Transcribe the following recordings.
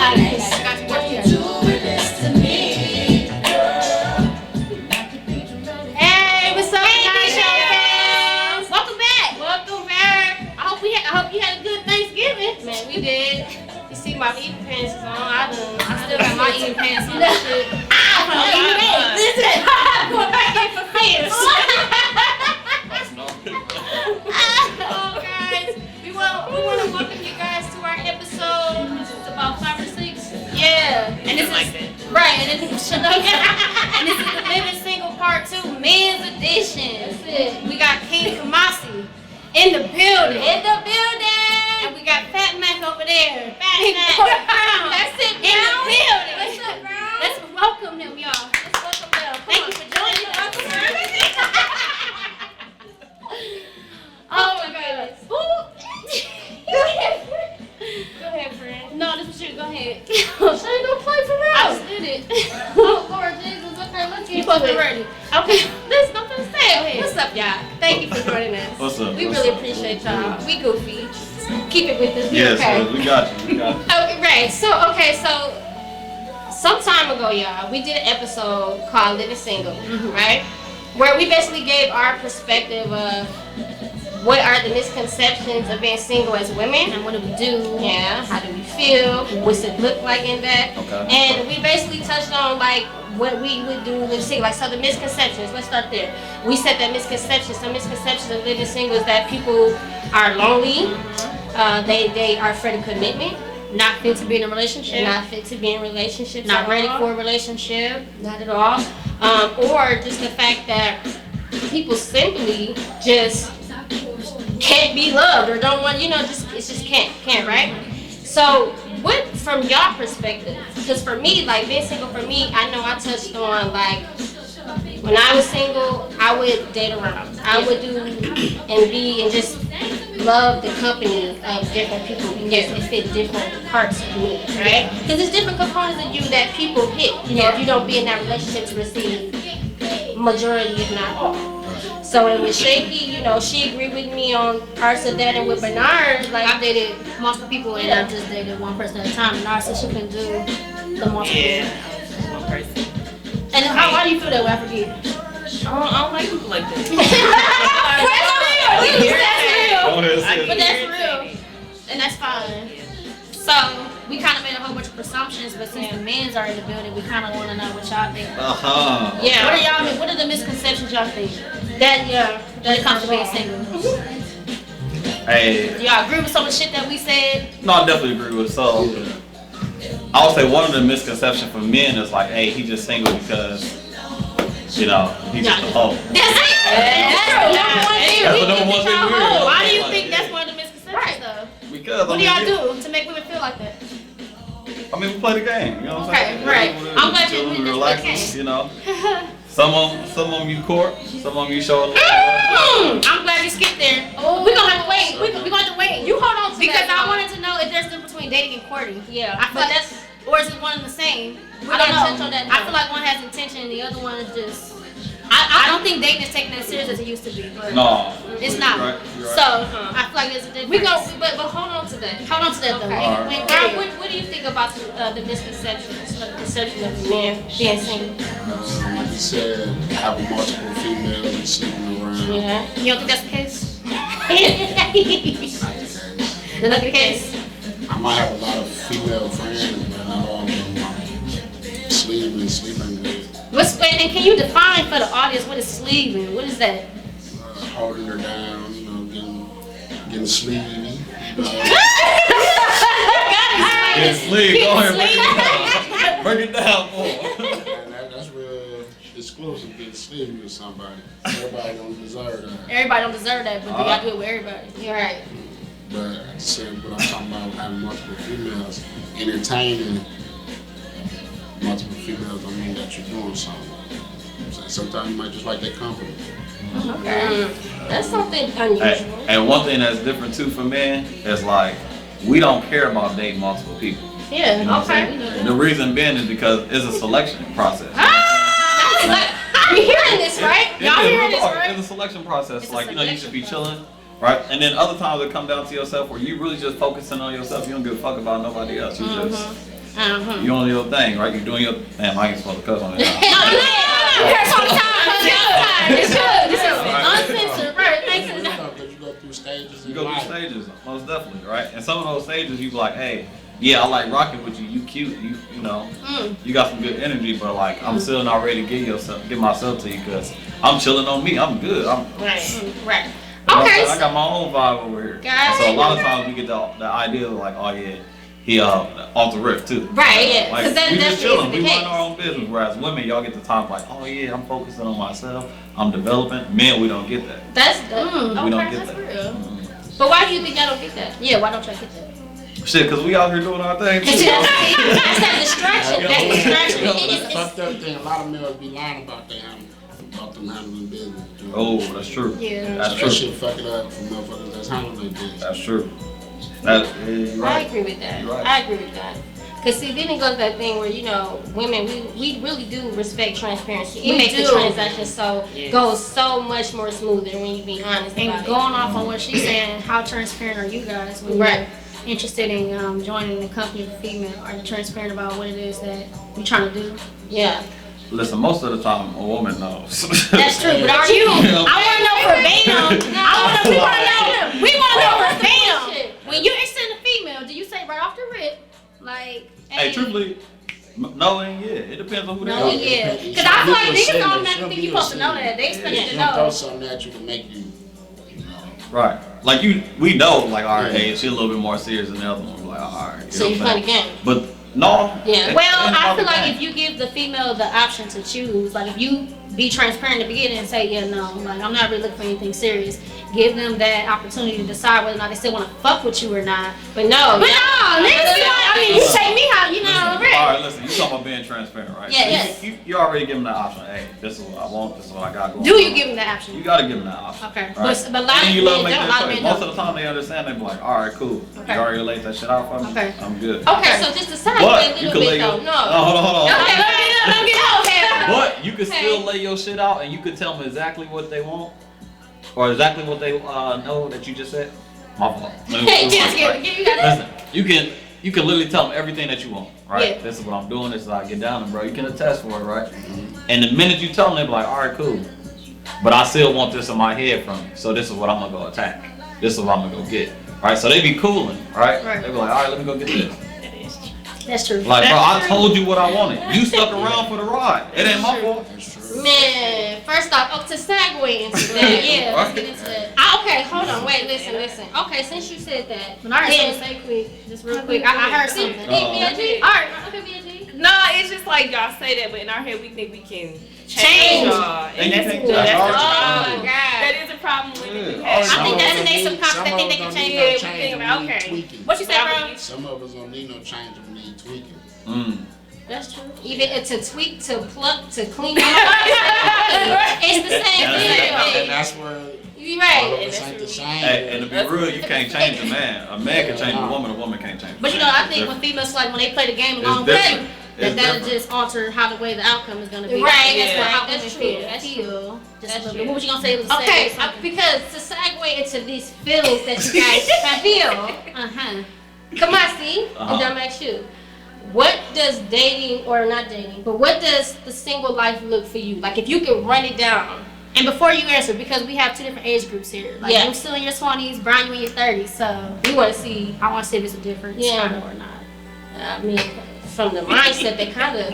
got to work here. Hey, what's up, guys? Welcome back. Welcome back. I hope you had a good Thanksgiving. Man, we did. You see my eating pants is on. I still got my eating pants on. Listen, I'm going back in for fans. Oh, guys, we want to welcome you guys to our episode. This is about 5 or 6. Yeah, and this is right. And this is and this is the Living Single Part 2 Men's Edition. That's it. We got King Kumasi in the building. And we got Fat Mac over there. Fat Mac. Brown. That's it, Brown. In the building. What's up, Brown? Let's welcome them, y'all. Let's welcome them. Thank you for joining us. Oh my goodness. Go ahead, friend. No, this is you. Go ahead. She ain't gonna play for real. I just did it. Oh, Lord Jesus. Okay, let's get it ready. Okay, let's go to the stage. What's up, y'all? Thank you for joining us. What's up? We really appreciate y'all. We goofy. Keep it with us. Yes, okay. We got you. Okay, right. So some time ago, y'all, we did an episode called Living Single, right? Where we basically gave our perspective of what are the misconceptions of being single as women, and what do we do? Yeah, how do we feel? What's it look like in that? Okay. And we basically touched on like what we would do living single. Like, so the misconceptions. Let's start there. We said that some misconceptions of living single is that people are lonely. They are afraid of commitment. Not fit to be in a relationship. Not fit to be in relationships. Not ready for a relationship. Not at all. Or just the fact that people simply just can't be loved or don't want, just can't, right? So, what from y'all perspective? Because for me, like being single, for me, I know I touched on like when I was single, I would date around. I would do and be and just love the company of different people because it fit different parts of me, right? Because there's different components of you that people hit. If you don't be in that relationship to receive majority, if not all. So and with Shaky, she agreed with me on parts of that, and with Benard, like I dated multiple people and I just dated one person at a time. Benard said she couldn't do the multiple. Yeah, one person. And why do you feel that way? I forget. I don't like people like that. But that's real, and that's fine. So we kind of made a whole bunch of presumptions, but since the men's are in the building, we kind of want to know what y'all think. Yeah. What are the misconceptions y'all think? That it comes to being single. Hey. Do y'all agree with some of the shit that we said? No, I definitely agree with some. I would say one of the misconceptions for men is like, hey, he just single because, he's just a hoe. That's it. That's the number one thing we hear. Why do you think that's one of the misconceptions, though? Because what do y'all do to make women feel like that? I mean, we play the game. You know what I'm saying? Right. I'm glad you relax. Some of them you court, some of them you show love. I'm glad you skipped there. Oh, we're gonna have to wait. We're gonna have to wait. You hold on to because I wanted to know if there's a difference between dating and courting. Yeah. I feel like that's, or is it one and the same? I don't know. I feel like one has intention and the other one is just. I don't think dating is taken as serious as it used to be. But no, it's not. You're right. So I feel like there's a difference. But hold on to that. Hold on to that though. Okay. Girl, what do you think about the misconceptions, the perception of men being single? Like you said, having multiple females and sleeping around. Yeah. You don't think that's the case? That's the case. I might have a lot of female friends, but not all of them sleeping with. And can you define for the audience what is sleeving? What is that? Holding her down, getting sleevey. Get sleeve. Go ahead, break it down. That's real exclusive. Getting sleevey with somebody. Everybody don't deserve that. Everybody don't deserve that, but y'all do it with everybody. You're right. But at the same, what I'm talking about having multiple females, entertaining multiple females don't mean that you're doing something. Sometimes you might just like that company. Okay. That's something unusual. And one thing that's different too for men is like, we don't care about dating multiple people. Yeah, you know okay. The reason being is because it's a selection process. You're hearing this, right? Y'all hearing this, right? It's a selection process. You should be chilling, right? And then other times it come down to yourself where you really just focusing on yourself. You don't give a fuck about nobody else. You just You on your thing, right? You doing your. Damn, I ain't supposed to cuss on it. It's good. Uncensored, right? Thanks for that. Because you go through stages. You go through stages, most definitely, right? And some of those stages, you be like, hey, yeah, I like rocking with you. You cute. You know, you got some good energy, but like, I'm still not ready to give myself to you because I'm chilling on me. I'm good. Right. You know what I'm Okay. saying? I got my own vibe over here. Got So a it. lot of times we get the idea of like, oh yeah, he off the rip too. Right, yeah. Like, Because that we just chilling. definitely We is the mind our case. own business. Whereas women, y'all get the time like, oh yeah, I'm focusing on myself. I'm developing. Men, we don't get that. That's We don't okay, get that's that. real. But why do you think y'all don't get that? Yeah, why don't y'all get that? Shit, cause we out here doing our thing too. That's that distraction. That's distraction. It's fucked up thing. A lot of males be lying about them handling business. You know? Oh, that's true. Yeah. That's That true. shit fuck it up for motherfuckers that's handling business. That's true. That, yeah, you're I right. agree with that. You're right. I agree with that. Cause see, then it goes that thing where women we really do respect transparency. It We makes the do. transaction goes so much more smoother when you be honest And about going it. off on what she's saying, how transparent are you guys when Right. you're interested in joining the company of a female? Are you transparent about what it is that you're trying to do? Yeah, Listen, most of the time a woman knows. that's true. But are you? I want to know verbatim. We want to know verbatim. When you extend a female, do you say right off the rip, like, Hey, truthfully, no and yeah. It depends on who No, they are. yeah. Because I feel like niggas automatically think you're supposed to know that. They expect you to She's gonna throw know. something at you to make you, Right. Like we know, like, all right, hey, she's a little bit more serious than the other one. We're like, all right. So you know play what the I'm game. saying? But no. Yeah. Well, I feel like if you give the female the option to choose, like if you be transparent in the beginning and say, yeah, no, like I'm not really looking for anything serious, give them that opportunity to decide whether or not they still want to fuck with you or not. But no. But no, niggas be like, I mean, you take me out, you know, All right, listen. You talking about being transparent, right? Yes. So you already give them that option. Hey, this is what I want. This is what I got going. Do you on. give them that option? You gotta give them that option. Okay. Right? But a lot And of you let them men make don't. A that lot of choice. men Most don't. of the time they understand. They be like, all right, cool. Okay. You already laid that shit out for me. Okay. I'm good. Okay, so just decide But a you little can lay bit your. though. Oh, No. hold on. Okay, let me get out. Okay. But you can still lay your shit out, and you can tell them exactly what they want, or exactly what they know that you just said. My fault. Hey, Yes, you got it. Listen, you can literally tell them everything that you want, right? Yeah. This is what I'm doing. This is how I get down, and bro, you can attest for it, right? And the minute you tell them, they be like, all right, cool. But I still want this in my head from you, so this is what I'm gonna go attack. This is what I'm gonna go get, right? So they be cooling, right? Right. They be like, all right, let me go get this. That's true. Like, bro, I told you what I wanted. You stuck around for the ride. It ain't my fault. that's true. Man, first off, to segue into that, yeah, let's get into that. Okay, hold on, wait, listen. Okay, since you said that, When I heard then- something, say quick, just real quick. I heard something. BLG? All right, okay, BLG. No, it's just like y'all say that, but in our head we think we can Change. change y'all, And and you that's think that's that's the hard to problem. change. That is a problem women do Yeah. have. I think that's a Some they of subconscious us that think they don't can need change no it. change, think we about, need okay. tweaking. What you say, bro? Some of us don't need no change, we need tweaking. That's true. Even to tweak, to pluck, to clean up. It's the same And thing. that's where You're all right. of us ain't the same. Hey, and to be real, you can't change a man. A man can change a woman can't change a But you man. know, I It's think when different. females like when they play the game It's along with different. you, It's that'll different. just alter how the way the outcome is gonna be. Right, That's yeah, what how that's women true, feel. that's Feel just a That's little true. bit. What was you gonna say? Okay, because to segue into these feelings that you guys feel, Kumasi, Uh-huh. and I'm asking you, what does dating, or not dating, but what does the single life look for you? Like if you could run it down. And before you answer, because we have two different age groups here. Like Yeah. you're still in your 20s, Brian, you in your 30s. So We want to see, I want to see if it's a difference Yeah. or not. I mean, from the mindset that kind of.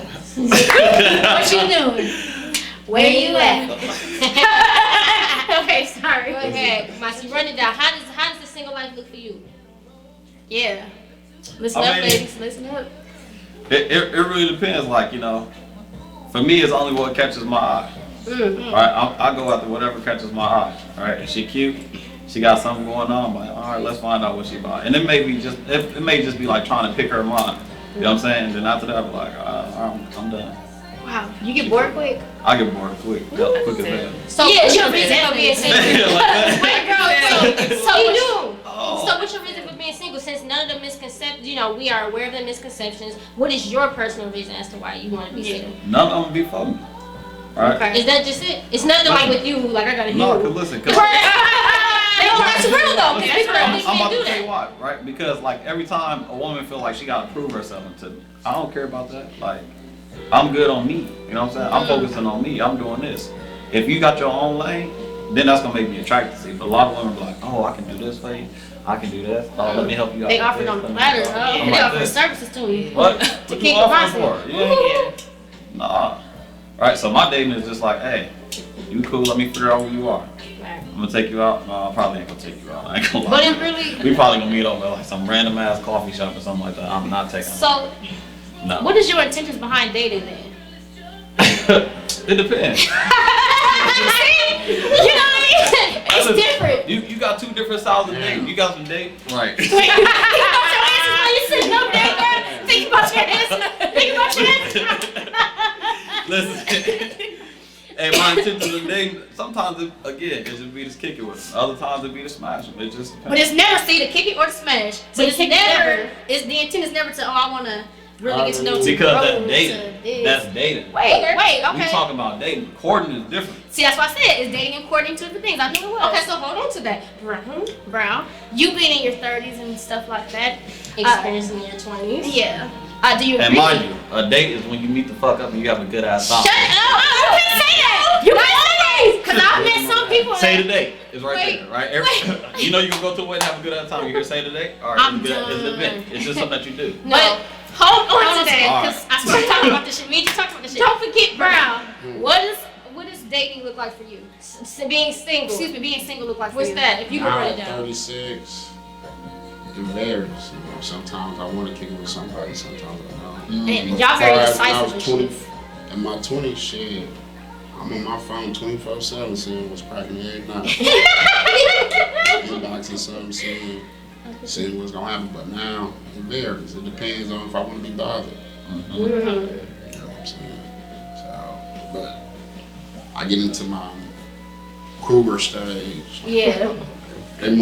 What you doing? Where you at? Okay, sorry. Go ahead, Kumasi, run it down. How does the single life look for you? Yeah. Listen I up, mean- ladies. Listen up. It really depends. Like, you know, for me, it's only what catches my eye. Mm. Right, I go after whatever catches my eye. Right, if she cute, she got something going on. I'm like, all right, let's find out what she about. And it may just be like trying to pick her mind. You know what I'm saying? And then after that, I'm like, I'm done. Wow. You get bored quick? I get bored quick as hell. So Yeah, what's your yeah, reason for being single? Like that. Wait, girl, so Oh. what's your reason for being single? Since none of the misconceptions, we are aware of the misconceptions, what is your personal reason as to why you want to be single? None of them be for me. Right? Is that just it? It's nothing like with you, like I gotta hear. No, cause listen, cause They don't that's real though. Okay, People that's don't real. think I'm they about do to tell you that. why, right? Because like every time a woman feel like she gotta prove herself to, I don't care about that. Like, I'm good on me. You know what I'm saying? I'm focusing on me. I'm doing this. If you got your own lane, then that's gonna make me attracted to you. But a lot of women be like, oh, I can do this for you. I can do this. Oh, let me help you out. They with offered this. on the Let me platter. help you. Huh? I'm They like offer this. services to you. What? To What you keep offering the for? Yeah. Nah. Right. So my dating is just like, hey, you cool? Let me figure out who you are. I'm gonna take you out. No, I probably ain't gonna take you out. I ain't gonna lie. But it really. We probably gonna meet over at like some random ass coffee shop or something like that. I'm not taking. So, no. what is your intentions behind dating then? It depends. You know what I mean? It's Listen, different. You got two different styles of dating. You got some date. Right. Think about your answers while you sitting up there, bro. Think about your answers. Think about your answers. Listen. Hey, my intentions of dating, sometimes it, again, it just be to kick it with them. Other times it be to smash them. It just depends. But it's never see the kick it or the smash. So But it's kick it never. never. It's the intent is never to. Oh, I want to really get to know you. Because grow that's to dating. this. That's dating. Wait, We okay. talking about dating. Courting is different. See, that's what I said. It's dating and courting two different things. I knew it was. Okay, so hold on to that. Brown. You being in your 30s and stuff like that. Experience in your 20s. Yeah. Do you And agree? mind you, a date is when you meet the fuck up and you have a good ass time. Shut up! You can't say that. You can't say that. Cause I've met some people. Say that, the date. It's right Wait, there, right? You know you can go to a wedding and have a good ass time. You hear say the date? All right, I'm it's an event. done. It's just something that you do. No. But hold on to that, Alright. cause I swear we talked about this shit. Me and you talked about this shit. Don't forget, Brown. What does dating look like for you? Being single. Excuse me, being single look like for What's you? that? If you can Now write at it down. 36, it varies. You know, sometimes I want to kick it with somebody, sometimes I don't. And y'all very As far as when I decisive was and 20, shit. in my 20s, shit, I'm on my phone 24/7 seeing what's cracking every night. Inboxing something, seeing what's gonna happen. But now it varies. It depends on if I want to be bothered. You know what I'm saying? So, but I get into my cougar stage. Yeah. They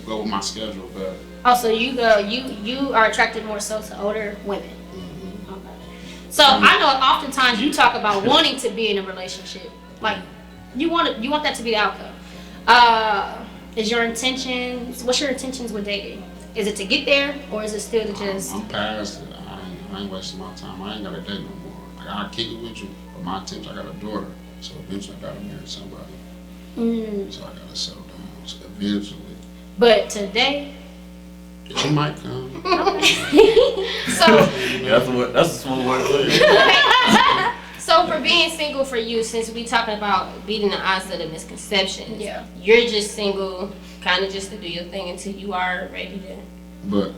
go with my schedule, but Also, you are attracted more so to older women. Okay. So I know oftentimes you talk about wanting to be in a relationship, like you want that to be the outcome. Is your intentions? What's your intentions with dating? Is it to get there, or is it still to just? I'm past it. I ain't wasting my time. I ain't gotta date no more. I gotta kick it with you, but my attempts, I got a daughter, so eventually I gotta marry somebody. So I gotta settle down. So eventually, But today, she might come. so That's a smooth way to put it. So for being single for you, since we talking about beating the odds of the misconceptions, Yeah. you're just single, kind of just to do your thing until you are ready to. But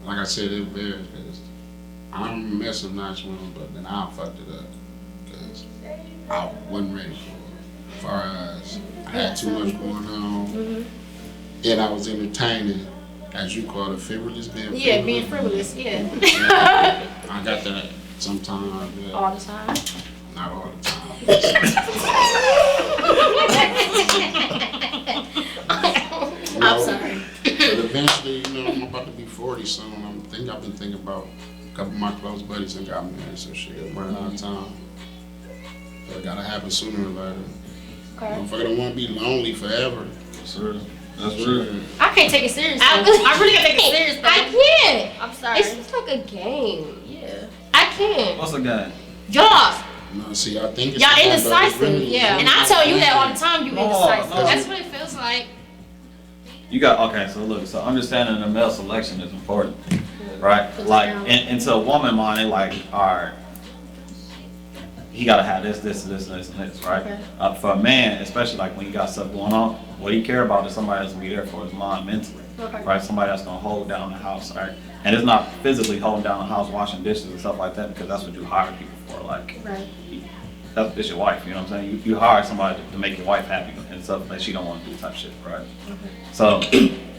like I said, it varies because I'm messing nice women, but then I fucked it up because I wasn't ready for it. As far as I had too much going on, and I was entertaining, as you call it, frivolous, being frivolous, yeah, I got that sometimes, yeah. all the time. Not all the time. I'm sorry. But eventually, you know, I'm about to be 40 soon. I've been thinking about a couple of my close buddies and got married, so shit, I'm running out of time. So it gotta happen sooner or later. Okay. Motherfucker don't wanna be lonely forever. Sure. That's real. I can't take it serious. I really can't take it serious. Though. I can't. I'm sorry. It's just like a game. Yeah. I can't. What's the game? Y'all, No, see, I think it's y'all the game, but it's indecisive. really- Yeah. And I tell you that all the time. You No, indecisive. no. That's what it feels like. You got okay. So look, so understanding the male selection is important, right? Put Like, down. into a woman mind, they like, all right, he gotta have this, and this, right? Okay. For a man, especially like when you got stuff going on, what he care about is somebody that's gonna be there for his mind mentally, Okay. right? Somebody that's gonna hold down the house, right? And it's not physically holding down the house, washing dishes and stuff like that, because that's what you hire people for. Like, Right. it's your wife, you know what I'm saying? You hire somebody to make your wife happy and stuff that she don't want to do type shit, right? So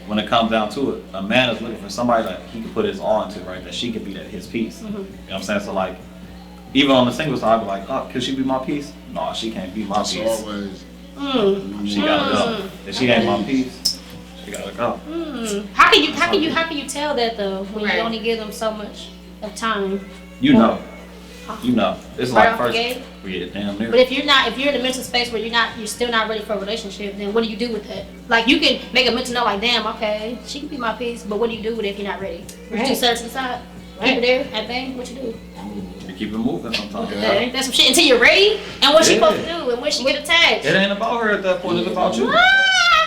when it comes down to it, a man is looking for somebody that he can put his all into, right? That she can be his piece. You know what I'm saying? So like, even on the single side, I'd be like, oh, could she be my piece? No, she can't be my That's piece. always. She gotta go. If she ain't my piece, she gotta go. How can you tell that though when Right. you only give them so much of time? You know. You know, it's Right like off the first. gate? Yeah, damn near. But if you're in a mental space where you're still not ready for a relationship, then what do you do with that? Like you can make a mental note like, damn, okay, she can be my piece, but what do you do with it if you're not ready? You Right. just set it to the side, keep it there at bay. What you do? You keep it moving sometimes. Yeah. Ain't that some shit until you're ready? And what she Yeah. supposed to do? And when she get attached? It ain't about her at that point. It's about you.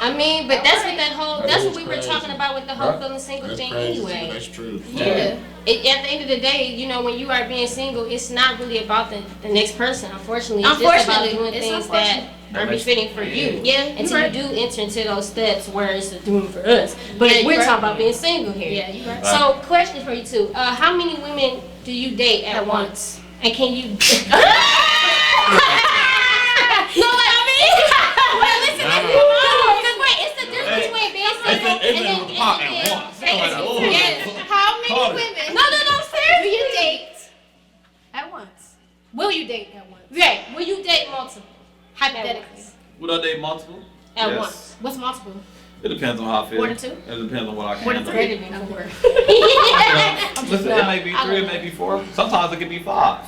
I mean, but that's what That that's is what we were crazy. talking about with the whole Right. feeling single That's thing crazy. anyway. That's true. Yeah. At the end of the day, you know, when you are being single, it's not really about the next person. Unfortunately, it's just Unfortunately, about doing it's things unfortunate. that are befitting for you. Yeah, Until right. you do enter into those steps where it's doing for us. But Yeah, you we're right. talking about being single here. Yeah, you right. So, question for you too: how many women do you date at once? And can you? No, like, I mean, well, listen, because wait, it's the difference between being single and How many Call it. women? No, seriously. Do you date at once? Will you date at once? Right? Will you date multiple? Hypothetically. Would I date multiple? At Yes. once. What's multiple? It depends on how I feel. More than two? It depends on what I can More than handle. three? Listen, it may be 3, it may be 4. Sometimes it could be 5.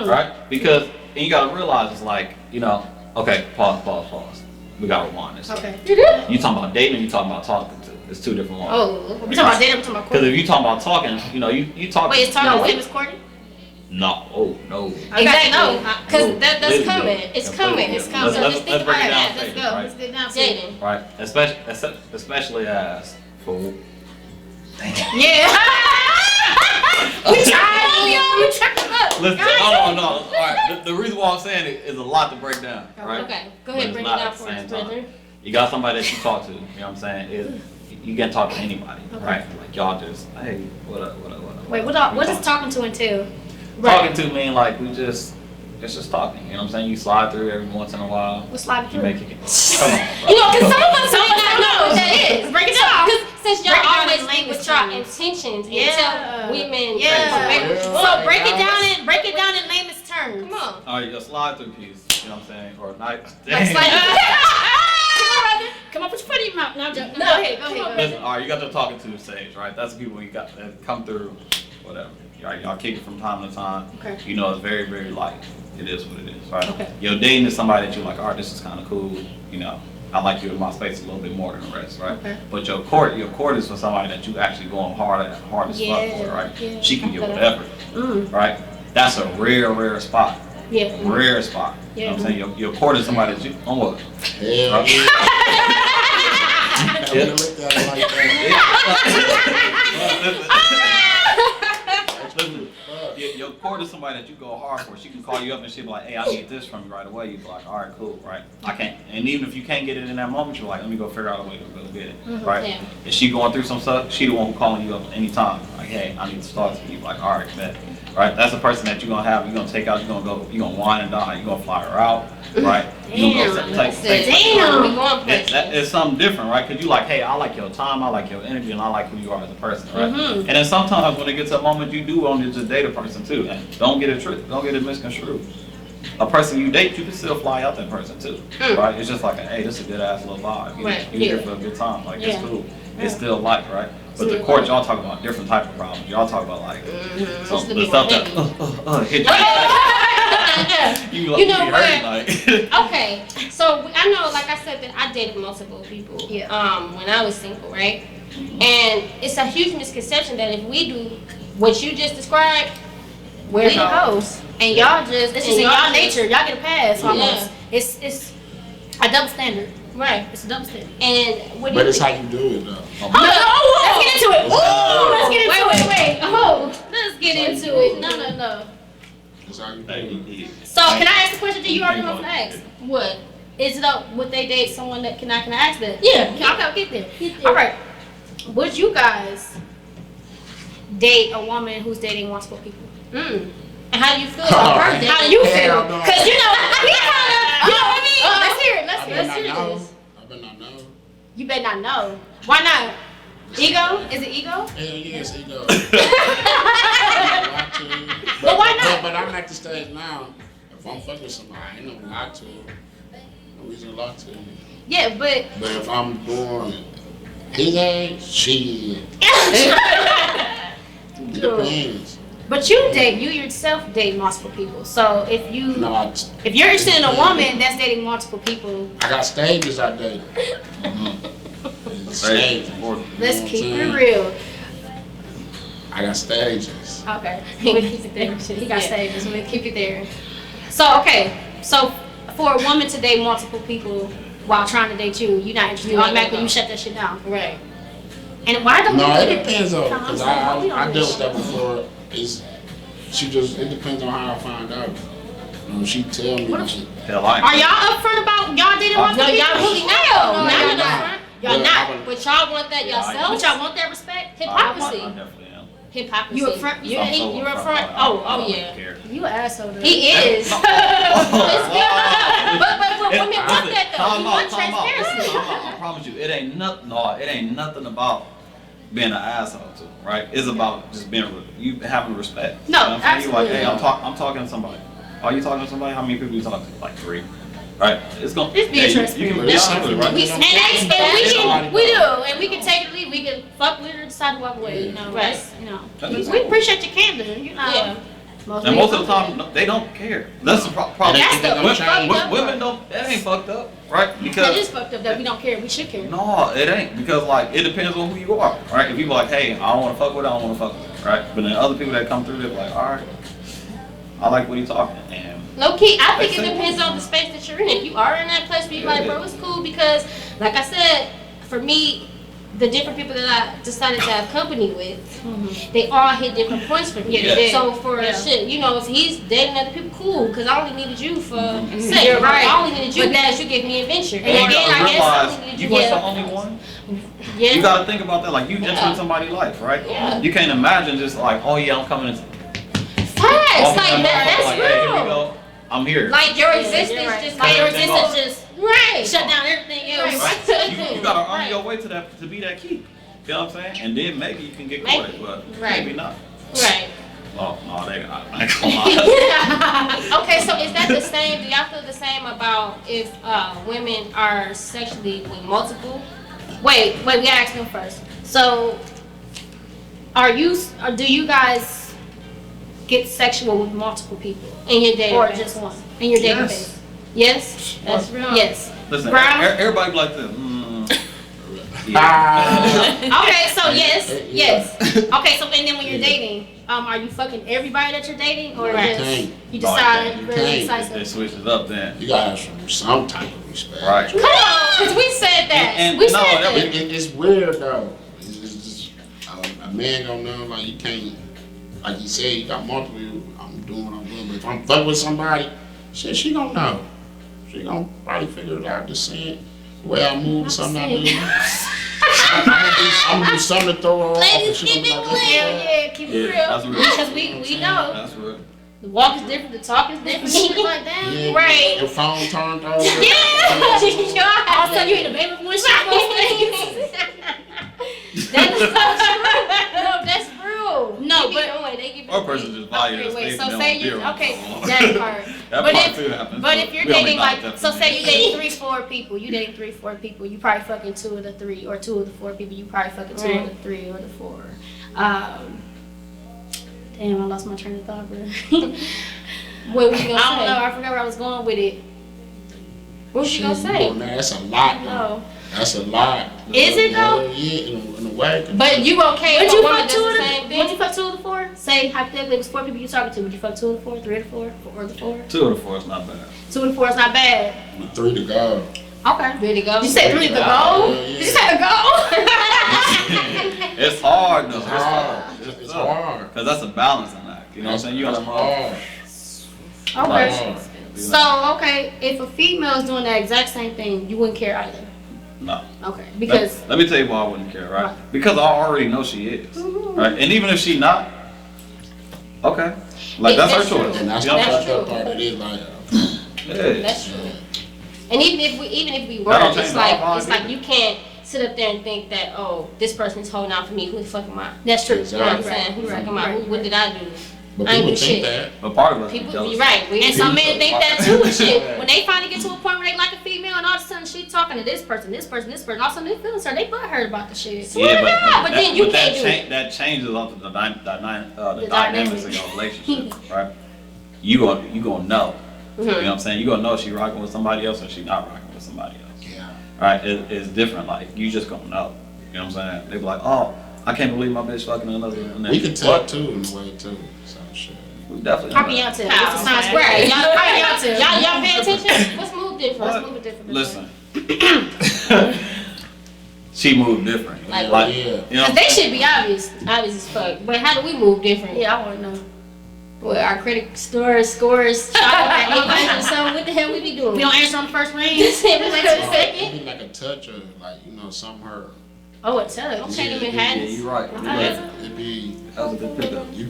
Right? Because and you gotta realize it's like, you know, okay, pause. We gotta rewind this. Okay. You talking about dating, you talking about talking to. It's 2 different ones. Oh, we talking about dating, we talking about Because courting. if you talking about talking, you know, you talk. Wait, is talking No, the we- same as courting? No, oh no. Exactly. No. Because No. that's Listen, coming. yeah. It's Yeah, coming. yeah. It's coming. So Let's just think break it about down that. Let's stages, go. right? Let's get down to it. Dating. Right, especially as for Yeah. We tried. We tripped up. listen. No. All right, the reason why I'm saying it is a lot to break down. Right. Okay. Go But ahead. it's Break it not down at the for us, same time. brother. You got somebody that you talk to. You know what I'm saying? You can talk to anybody, right? Like y'all just, hey, what up? Wait, what does talking to entail? Talking to mean like it's just talking. You know what I'm saying? You slide through every once in a while. What's sliding You through? make it. Come on, bro. You know, because some of us Some may of us not don't know what that is. Break it down. Because since y'all Break it down always in think language with your terms. intentions Yeah. until women. Yeah. Yeah. So break it down in layman's terms. Come on. All right, your slide through piece. You know what I'm saying? Or a night. Like slide. Come Come on, put your foot in your mouth. No, I'm joking. No, Go ahead. come on, Listen, all right, you got the talking to stage, right? That's the people you got that come through, whatever. Y'all kick it from time to time. Okay. You know, it's very, very light. It is what it is, right? Okay. You're dating is somebody that you're like, all right, this is kind of cool. You know, I like you in my space a little bit more than the rest, right? Okay. But your court is for somebody that you actually going hard as fuck for, right? Yeah. She can get Okay. whatever, right? That's a rare spot. Yeah. Rare spot. You know what I'm saying? Your court is somebody that you, on what? Hell yeah. I wouldn't have looked at it like that. Listen, your court is somebody that you go hard for. She can call you up and she'll be like, hey, I need this from you right away. You be like, all right, cool, right? I can't. And even if you can't get it in that moment, you're like, let me go figure out a way to go get it, right? Yeah. Is she going through some stuff? She the one who calling you up anytime. Like, hey, I need to start to you. Like, all right, bet. Right? That's the person that you're gonna have. You're gonna take out. You're gonna wine and dine. You're gonna fly her out, right? You gonna go take. Damn. We going places. That is something different, right? Because you like, hey, I like your time, I like your energy, and I like who you are as a person, right? And then sometimes when it gets to a moment, you do want to just date a person too. And don't get it tricked, don't get it misconstrued. A person you date, you can still fly out that person too, right? It's just like, hey, this is a good ass little vibe. You, Right, you're here for a good time, like Yeah. it's cool. It's still light, right? But the court, y'all talk about different type of problems. Y'all talk about like some the stuff that hit you. You, like, You know be what? hurting, like. Okay, so I know, like I said, that I dated multiple people. Yeah. When I was single, right? And it's a huge misconception that if we do what you just described, we're We the hoes. And y'all just, it's just And in y'all y'all just- nature. Y'all get a pass almost. Yeah. It's a double standard. Right. It's a double standard. And what do But you it's how think? you do it though. Let's get into it. Let's get into it. Wait. Oh, Let's get into it. No. It's how you do Hey, it. So can I ask the question that you already know from the ask? what? Is it would they date someone that can I ask that? Yeah. Okay, get there. All right. Would you guys date a woman who's dating multiple people? And how do you feel about her? How do you feel? Hell no. Because you know we kind of, you know what I mean. Let's hear it. I better Let's not hear know. this. I better not know. You better not know. Why not? Ego? Is it ego? Hell yes, he does. But why not? But I'm at the stage now. If I'm fucking with somebody, I ain't no lie to. No reason to lie to. Yeah, but But if I'm going his age, shit. It depends. But you yourself date multiple people. So if you're interested in a woman that's dating multiple people, I got stages I date. Stages. let's keep it real. I got stages. Okay, we'll keep it there. He got stages. We'll keep it there. So so for a woman to date multiple people while trying to date you, you're not interested. Automatically, you shut that shit down. Right. And why don't No, we it do that? depends though, because I dealt this with that before. It depends on how I find out. She tell me. Hell, I ain't Are y'all upfront about y'all dating multiple No, people? y'all really not. No, No, y'all y'all not. not. Y'all Yeah, not. But y'all want that Yeah, I- yourself? But y'all want that respect? I Hypocrisy. definitely am. Hypocrisy. You upfront? You I'm so you upfront. upfront? I Oh don't yeah. care. You an asshole. Though. He is. But women want that though. We want transparency. I promise you, it ain't nothing about being an asshole too, right? It's about just being you having respect. No, You know what I'm saying? You like, absolutely. hey, I'm talking to somebody. Are you talking to somebody? How many people you talking to? Like 3. Right? It's gonna It's being transparent. You can be honest with it, right? And we do, and we can take it or leave. We can fuck with it or decide to walk away. You know, Right. that's, you know. That's We appreciate your candor. You know. Yeah. And most of the time, they don't care. That's the problem. That's the Women- fucked up Women part. don't. That ain't fucked up, right? That Because is fucked up that we don't care. We should care. no, it ain't. Because like it depends on who you are, right? If you like, hey, I don't want to fuck with it, I don't want to fuck with it, right? But then other people that come through, they're like, all right, I like what he's talking, and Low key, I think it depends on the space that you're in. If you are in that place where you're like, bro, it's cool because, like I said, for me, the different people that I decided to have company with, they all hit different points for me. Yeah, they did. So for Yeah. shit, you know, if he's dating other people, cool, because I only needed you for sex. You're right. I only needed you But because you gave me adventure. And And you again, gotta I guess I realize only needed you you. was the Yeah. only one. Yeah. You gotta think about that. Like you entering somebody's life, right? Yeah. You can't imagine just like, oh yeah, I'm coming in. Facts. Like that's like, hey, here we real. go. I'm here. Like your Yeah, existence you're right. just Like your everything existence off. just right. shut down everything else. Right. You gotta earn Right. your way to that to be that key. You know what I'm saying? And then maybe you can get Maybe. courted, but Right. maybe not. Right. Oh no, I ain't gonna lie. Okay, so is that the same? Do y'all feel the same about if women are sexually with multiple? Wait, we gotta ask them first. So, do you guys get sexual with multiple people? In your dating Or phase? just one? In your dating Yes. phase? Yes? That's real. Yes. Listen, Brown? everybody be like this. Okay, so yes. Okay, so and then when you're dating, are you fucking everybody that you're dating, or Right. just you No, decide you very can't. They decisive? switch it up then. You gotta have some type of respect. Right. Come on, because we said that. And we no, said that that. It's weird though. It's just a man gonna know like you can't, like you said, you got multiple. I'm doing what I'm doing, but if I'm fucking with somebody, shit, she gonna know. She gonna probably figure it out. Just saying the way I move, something I do. I'm gonna do something to throw her off. Ladies, and she keep gonna it be clear. like, Yeah, keep it real. That's real. Because we know That's real. the walk is different, the talk is different, shit like that. yeah, Right. Your phone turned over. Yeah. All of a sudden you in the baby when she That's so true. No, that's real. No, They but- give it away. They give it Or away. person just value Okay, the wait, space so and say they you want okay, zero. that part. That But part if too happens. but if you're We only dating acknowledge like that so for say me. you dating 3-4 people, you dating 3-4 people, you probably fucking 2 of the 3 or 2 of the 4 people, you probably fucking 2 of the 3 or the 4. Damn, I lost my train of thought, bro. What was you gonna I don't say? know, I forgot where I was going with it. What was you gonna Oh, say? man, that's a lot. Though. No. That's a lot. Is it, though? Yeah, in a way. But you okay Would if you a woman fuck does 2 the of same the would you thing? fuck 2 of the 4? Say hypothetically it was 4 people you talking to, would you fuck 2 of the 4, 3 of the 4, or the 4? 2 of the 4 is not bad. 2 of the 4 is not bad. 3 to go. Okay. Ready to go? You said 3 to go? Yeah. You said to go? It's hard though. It's hard. It's hard. Cause that's a balancing act. You know what I'm saying? You That's gotta hard. Okay. Hard. So, okay, if a female is doing the exact same thing, you wouldn't care either. No. Okay. Because Let me tell you why I wouldn't care, right? Right. Because I already know she is, right? And even if she not, okay, like that's her That's true. choice. And that's You know what I'm That's saying? the part. It is like, Yeah. That's true. And even if we were, That don't it's change my like vibe either. you can't sit up there and think that, oh, this person's holding out for me. Who the fuck am I? that's true. You know what I'm Exactly. saying? Who the fuck Right. am I? Right. What did I do? But I ain't people with think shit. that. But part of us People, is jealous. you're right. And some men think that too and shit. When they finally get to a point where they like a female and all of a sudden she talking to this person, all of a sudden they feelings her, they butthurt about the shit. Yeah, but then you can't do it. That changes up the The dynamics of your relationship, right? You gonna know. You know what I'm saying? You gonna know if she rocking with somebody else or she not rocking with somebody else. Yeah. Right? It's different. Like you just gonna know. You know what I'm saying? They be like, oh, I can't believe my bitch fucking another. And then, We can tell too in a way too. So shit. We definitely. How can y'all tell? How? It's a sign square. Y'all, how y'all tell? Y'all pay attention? Let's move different. Let's move it different. Listen. She moved different. Like, yeah. You know. Cause they should be obvious as fuck. But how do we move different? Yeah, I want to know. Well, our credit scores shot up at 800 or something. What the hell we be doing? We don't answer on the first ring. we wait till the second. It'd be like a touch or like, some hurt. Oh, it touch. Okay, them in Yeah, hands. you're right. It'd be, That was a good pickup. you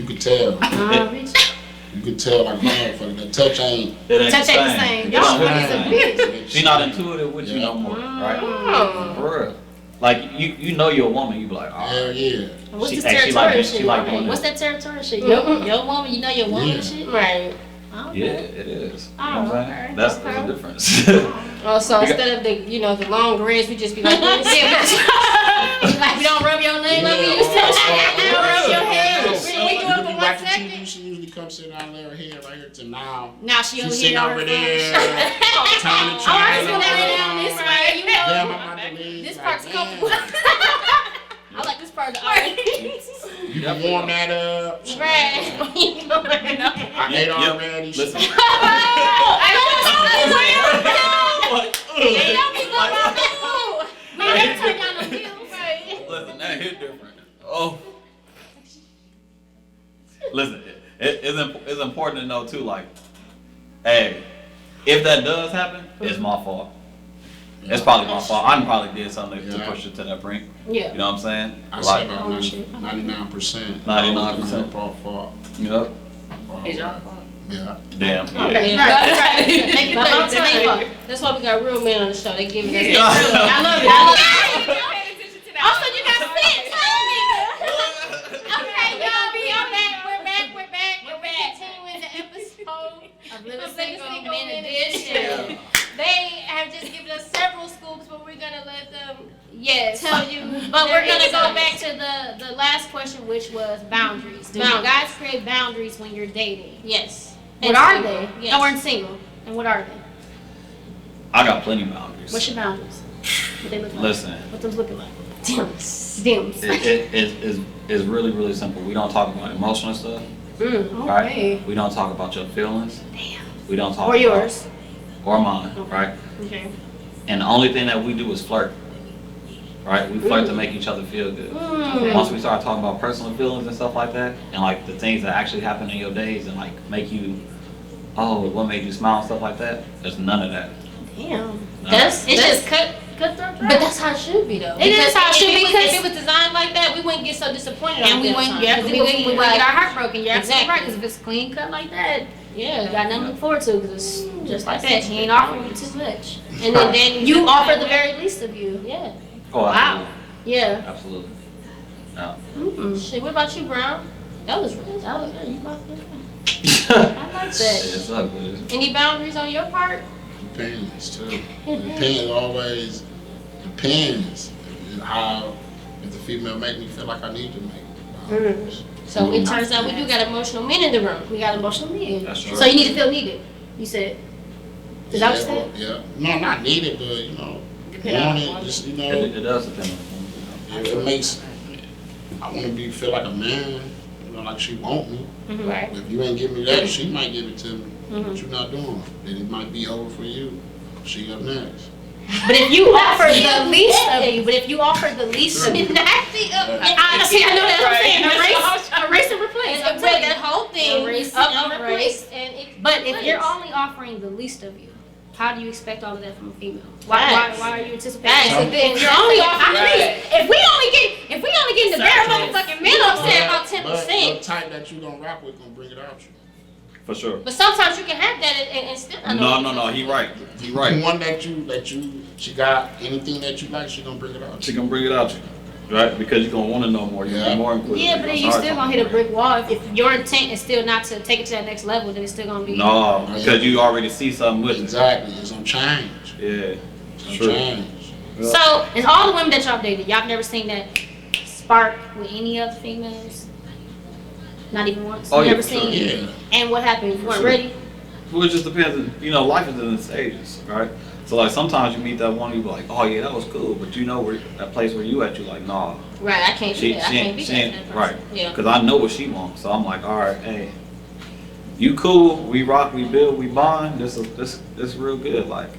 could tell. Bitch. You could tell like motherfucker. The touch ain't. It ain't Touch ain't the same. It Y'all don't funny hit as a the same. bitch. She not intuitive with you no more, right? Oh. For real. Like you know you're a woman, you be like, oh, Hell yeah. What's She- this hey, she like territorial this, she shit? like doing What's this. that territorial shit? Mm-mm. Your woman, you know your woman Yeah. shit? Right. Oh, yeah, it is. You know Oh, what I'm saying? okay. That's Okay. the difference. Oh, so instead of the long dreads, we just be like this. Like, we don't rub your name on me. You said you don't rub your head. We do it for 1 second. She usually comes sit down there, her head right here to now. Now she over She's here sitting on over her there. phone. Trying to Oh, I try. see that down this way. You know, Damn, I'm about to leave. this Like, part's damn. comfortable. I like this part of the audience. You can warm that up. Right. I ate already. Listen. Listen, that hit different. Oh. Listen, it's important to know too, like, hey, if that does happen, it's my fault. It's probably my fault. I probably did something to push it to that brink. Yeah. You know what I'm saying? I Like, said about 99%. 99%. fault. you know? Yeah. Damn. Okay, Yeah. right. Make it But I'm think, telling make you, it that's why we got real men on the show. They give us Yeah. I love it. Also, you got fit. Okay, y'all, We're back. Continuing the episode of Living of Single Single Men Men Edition. Edition. They have just given us several scoops, but we're gonna let them Yes. tell you. But their we're gonna go insights. back to the last question, which was boundaries. Do you Boundaries. guys create boundaries when you're dating? Yes. What And are single. they? Yes. No, we're in single. And what are they? I got plenty of boundaries. What's your boundaries? What they look like? Listen. What those looking like? Dims. Dims. It's really, really simple. We don't talk about emotional stuff, Mm. right? Okay. We don't talk about your feelings. Damn. We don't talk Or about yours. or mine, right? Okay. And the only thing that we do is flirt, right? We flirt to make each other feel good. Mm. Once we start talking about personal feelings and stuff like that, and like the things that actually happen in your days and like make you, oh, what made you smile and stuff like that, there's none of that. Damn. It's That's just cutthroat. But that's how it should be though. It is Because how it should be, If it was designed like that, we wouldn't get so disappointed. and all we the wouldn't, time. yeah, 'Cause we it would wouldn't be get like- our heart broken. You're absolutely Exactly. right. Because if it's clean cut like that, you Yeah. got nothing to look forward to. Because it's just like that. He ain't offering you too much. And then You offer the very least of you. Yeah. Oh, Wow. Yeah. absolutely. No. Mm-mm. Shit. What about you, Brown? That was real. That was good. You bought that. I like that. It's up, but Any boundaries on your part? Depends too. Depends always. Depends how if the female make me feel like I need to make boundaries. So it turns out we do got emotional men in the room. We got emotional men. That's true. So you need to feel needed. You said. Is that what you said? Yeah. No, not needed, but want it. Just it does depend on it makes. I want to feel like a man. Like she want me. Right. If you ain't give me that, she might give it to me. But you're not doing. Then it might be over for you. She up next. But if you offer the least of you, Nasty up. I know that's what I'm saying. Erase and replace. I'm And telling that you. whole thing Erase up and and replace. replace. And it But if you're replace. only offering the least of you, how do you expect all of that from a female? Facts. Why are you anticipating? Facts. that? If you're only offering the least, If we only get the bare motherfucking minimum, say about 10%. But the type that you gonna rock with gonna bring it out you. For sure. But sometimes you can have that and still not know. No, he right. He The right. one that you she got anything that you like, she gonna bring it out. She gonna bring it out you. right? Because you're gonna want to know more. You're gonna be more inquisitive. Yeah, but then you still gonna hit a brick wall. If your intent is still not to take it to that next level, then it's still gonna be. No, because you already see something with it. Exactly, it's gonna change. Yeah, It's true. gonna change. Yeah. So, in all the women that y'all dated, y'all never seen that spark with any other females? Not even once? Oh, yeah, Never for sure. seen? Yeah. And what happened? You weren't sure. ready? Well, it just depends. You know, life is in the stages, right? So like sometimes you meet that one, you be like, oh yeah, that was cool, but you know where that place where you at, you like, nah. Right, I can't do that. I can't be that right. person. Yeah. Because I know what she wants, so I'm like, all right, hey, you cool, we rock, we build, we bond. This real good, like.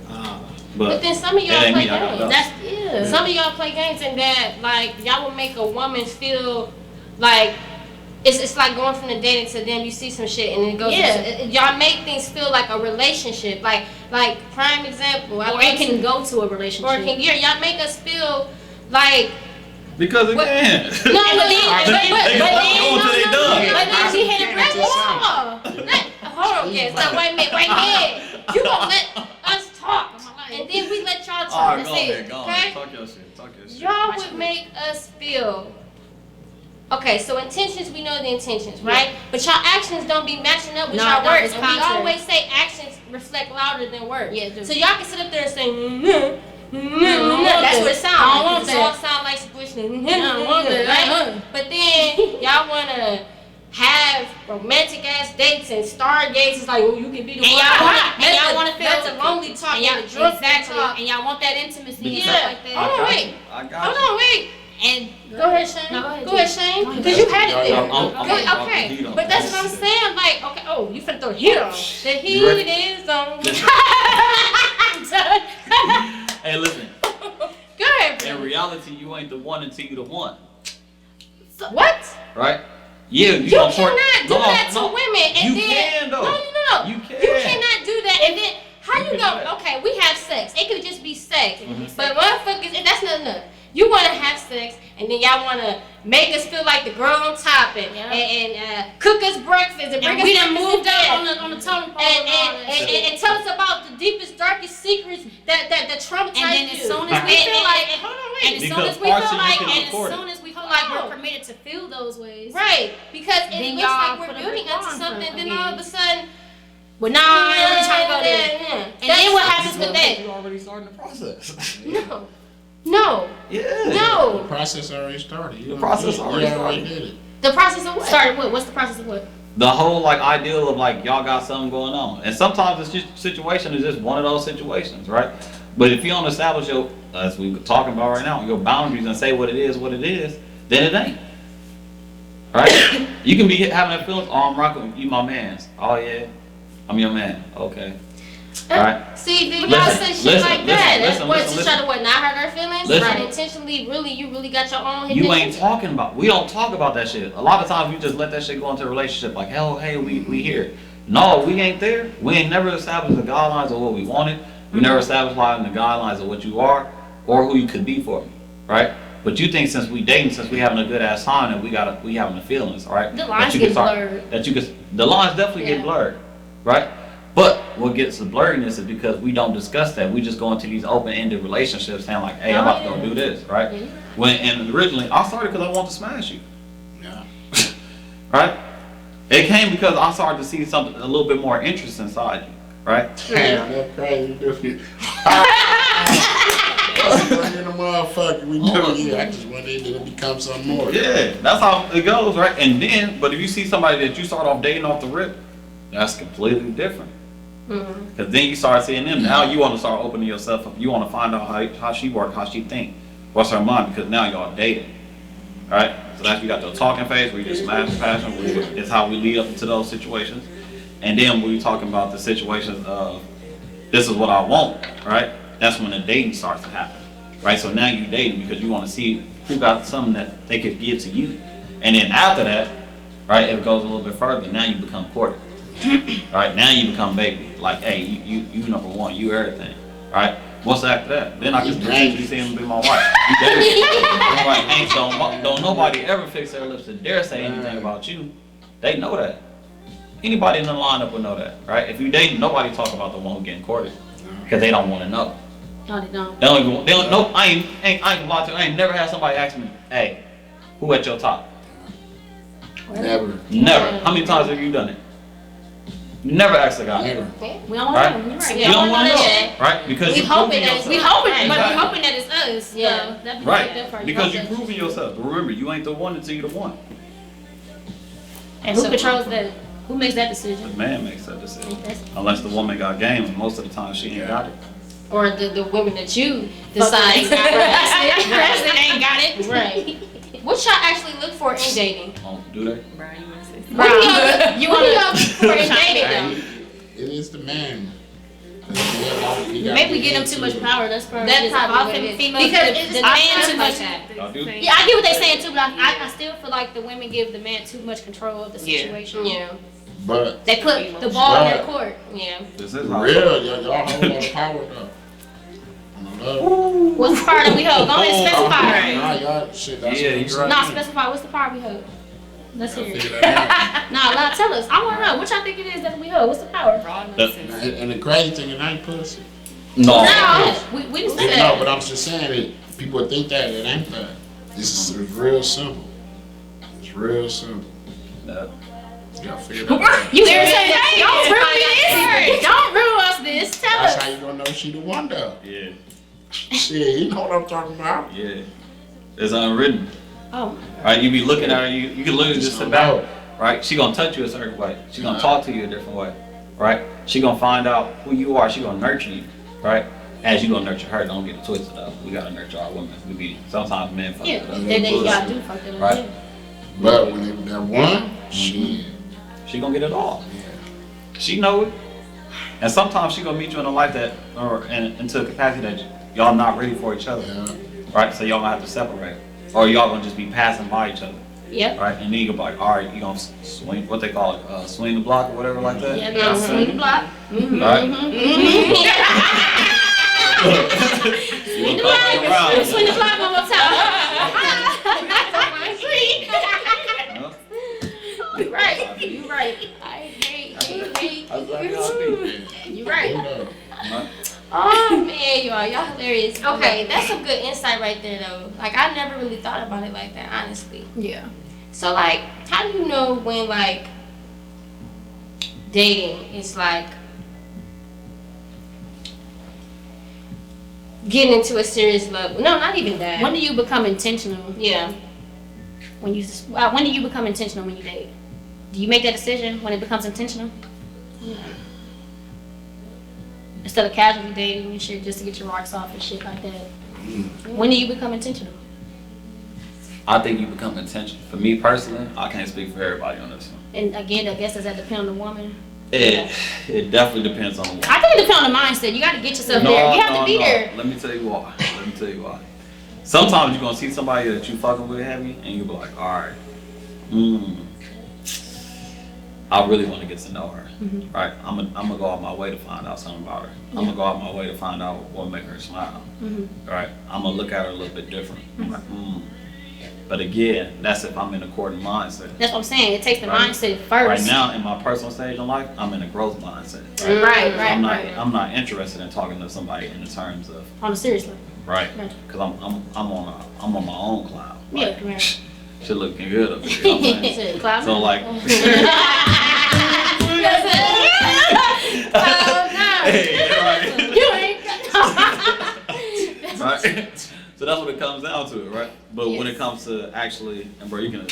But then some of y'all it ain't play me, I got games. dust. Yeah. Some of y'all play games and that like y'all will make a woman feel like it's like going from the dating to then you see some shit and it goes. Yeah. Y'all make things feel like a relationship. Like prime example. Or it can go to a relationship. Or it can y'all make us feel like. Because it What- can. No, but then done. she hit a brick wall. Hold on, guys. Now wait a minute. You gonna let us talk, and then we let y'all talk. All right, That's go it. ahead, go Okay? ahead. Talk your shit. Y'all would make us feel. Okay, so intentions, we know the intentions, right? But y'all actions don't be matching up with No, y'all no, words. it's And we contrary. always say actions reflect louder than words. Yeah, it do. So y'all can sit up there and say, want that's that. what it sounds I don't like. want It all that. sound like squish. don't want that. Right? But then y'all wanna have romantic ass dates and stargates. It's like, oh, you can be the And one. y'all wanna feel that's a lonely talk. And y'all, and a drunk exactly. talk. And y'all want that intimacy and Yeah. stuff like that. Hold on, wait. I got Hold you. on, wait. And Go ahead, Shane. No, go ahead, Go ahead, G. Shane. Go ahead. Because you had it there. I'm Good, about to okay. heat on But that's that. what I'm saying. Like, okay, oh, you finna throw the heat on. The heat ready? is on. I'm done. Hey, listen. Go ahead, In bro. reality, you ain't the one until you the one, What? right? Yeah, You gonna cannot do No, that to no. women and You then can, though. No. You can. You cannot do that and then how you can go? do that. Okay, we have sex. It could just be sex, Mm-hmm. but motherfuckers, that's not enough. You want to have sex and then y'all want to make us feel like the girl on top and cook us breakfast and bring And us we done breakfast moved in bed. up on the totem pole And tell us about the deepest, darkest secrets that traumatize And then you. as soon as we feel like, hold on, and wait. as soon Because as we parts feel of you like, can and as afford it. soon as we feel like Oh. we're permitted to feel those ways, Right, because it Then looks y'all like we're put a building brick up to wall in something, front then again. all of a sudden, but nah, I ain't really trying to go there. And then what happens with that? You already starting the process. No, Yeah. The no. process already started. The process already You started. did it. The process of what? Started with, what's the process of what? The whole like ideal of like y'all got something going on, and sometimes this situation is just one of those situations, right? But if you don't establish your, as we were talking about right now, your boundaries and say what it is, then it ain't. Right? You can be having that feeling, oh, I'm rocking with you, my man's. Oh yeah, I'm your man. Okay. Alright. See, then y'all say shit like that. listen, What, listen, to try to what, not hurt her feelings? Listen. Right, intentionally, really, you really got your own You hidden ain't talking about. We don't talk about that shit. A lot of times we just let that shit go into a relationship. Like, hell, hey, we here. No, we ain't there. We ain't never established the guidelines of what we wanted. We never established the guidelines of what you are or who you could be for me, right? But you think since we dating, since we having a good ass time, that we having the feelings, right? The lines That you get can start- blurred. That you can. The lines definitely Yeah. get blurred, right? But what gets the blurriness is because we don't discuss that. We just go into these open-ended relationships saying like, hey, I'm about to go do this, right? Yeah. And originally I started because I wanted to smash you, Yeah. right? It came because I started to see something a little bit more interest inside you, right? Damn, that's crazy. Different. In the motherfucker, we know. Yeah, I just wanted it to become something more. Yeah, that's how it goes, right? And then, but if you see somebody that you start off dating off the rip, that's completely different. Because then you start seeing them. Now you want to start opening yourself up. You want to find out how she works, how she think, what's her mind, because now y'all dating, right? So that's we got the talking phase where you just smash passion. It's how we lead up to those situations. And then we talking about the situations of this is what I want, right? That's when the dating starts to happen, right? So now you dating because you want to see who got something that they could give to you. And then after that, right, it goes a little bit further. Now you become courted. Right, now you become baby. Like, hey, you number one, you everything. Right? What's after that? Then I can potentially see him be my wife. You dating. Right? Ain't don't nobody ever fix their lips to dare say anything about you. They know that. Anybody in the lineup would know that, right? If you dating, nobody talk about the one who getting courted because they don't want to know. No, they don't. They don't. No, I ain't gonna lie to you. I ain't never had somebody ask me, "Hey, who at your top?" Never. Never. How many times have you done it? You never asked a guy. Never. We don't Right? want them. Right. You don't want to know, Yeah. right? Because We you hoping proving that- yourself. We hoping, Right. but Right. we hoping that it's us. Yeah. So that'd be like that Right, part. because you hope that- proving yourself. But remember, you ain't the one until you the one. And who So- controls that? Who makes that decision? The man makes that decision. That's- Unless the woman got game, and most of the time she ain't got it. Or the women that you Decide. decide. President ain't got it. Right. What y'all actually look for in dating? Oh, do they? Brian, you want to say something? What do y'all You what do wanna- y'all look for in dating though? It is the man. Maybe we give them too much power. That's probably That's it is. probably All what it is. females Because give it's the I man feel too like much. that. Y'all do? Yeah, I get what they're saying too, but I still feel like the women give the man too much control of the Yeah. situation. Yeah. But They put the ball in their court. Yeah. This is for how real, y'all hold on to power though. On the love. What's the power that we hold? Go ahead and specify. Right. Nah, y'all shit. That's Yeah, what I'm you're saying. right. Nah, specify. What's the power we hold? Let's hear Figure it. that out. Nah, tell us. I want to know. What y'all think it is that we hold? What's the power? Raw That- nonsense. And the crazy thing, it ain't pussy. No. No, we didn't say No, that. but I'm just saying that people think that it ain't that. This is real simple. It's real simple. No. You gotta figure that out. You hear saying, hey, don't rule me this. Don't rule us this. Tell That's us. how you gonna know she the one though. Yeah. Shit, you know what I'm talking about. Yeah. It's unwritten. Oh, Right? You be looking at her, you can literally just sit back. know. Right? She gonna touch you a certain way. She gonna talk to you a different way. Right? She gonna find out who you are. She gonna nurture you. Right? As you gonna nurture her, don't get it twisted up. We gotta nurture our women. We be sometimes men fuck yeah. it up. Then you gotta do fuck it up. Right. Yeah. But when they that one, shit. She gonna get it all. She know it. And sometimes she gonna meet you in a life that, or into a capacity that y'all not ready for each other. Yeah. Right? So y'all gonna have to separate. Or y'all gonna just be passing by each other. Yep. Right? And then you gonna be like, all right, you gonna swing, what they call it, swing the block or whatever like that. Yeah, they'll swing the block. Right? Swing the block. Swing the block one more time. Huh? You right. You right. I agree. That's how y'all be. You right. Huh? Oh man, y'all hilarious. Okay, that's some good insight right there though. Like I never really thought about it like that, honestly. Yeah. So like, how do you know when like dating is like getting into a serious love? No, not even that. When do you become intentional? Yeah. When do you become intentional when you date? Do you make that decision when it becomes intentional? Instead of casually dating and shit just to get your rocks off and shit like that. When do you become intentional? I think you become intentional. For me personally, I can't speak for everybody on this one. And again, I guess does that depend on the woman? It definitely depends on the woman. I think it depends on the mindset. You got to get yourself there. You have to be there. Let me tell you why. Let me tell you why. Sometimes you're gonna see somebody that you fucking with heavy, and you'll be like, all right, I really want to get to know her. Mm-hmm. Right? I'm gonna go out my way to find out something about her. I'm gonna go out my way to find out what make her smile. Mm-hmm. Right? I'm gonna look at her a little bit different. I'm like, But again, that's if I'm in a according mindset. That's what I'm saying. It takes the Right. mindset Right first. now, in my personal stage in life, I'm in a growth mindset. Right, So right, I'm not. right. I'm not interested in talking to somebody in the terms of On a serious level. right, Right. because I'm on my own cloud. Yeah, Like, right. shit looking good up here. You know what I'm saying? Cloud So nine. like, Oh, no. You ain't right. So that's what it comes down to, right? But when Yes. it comes to actually, and bro, you can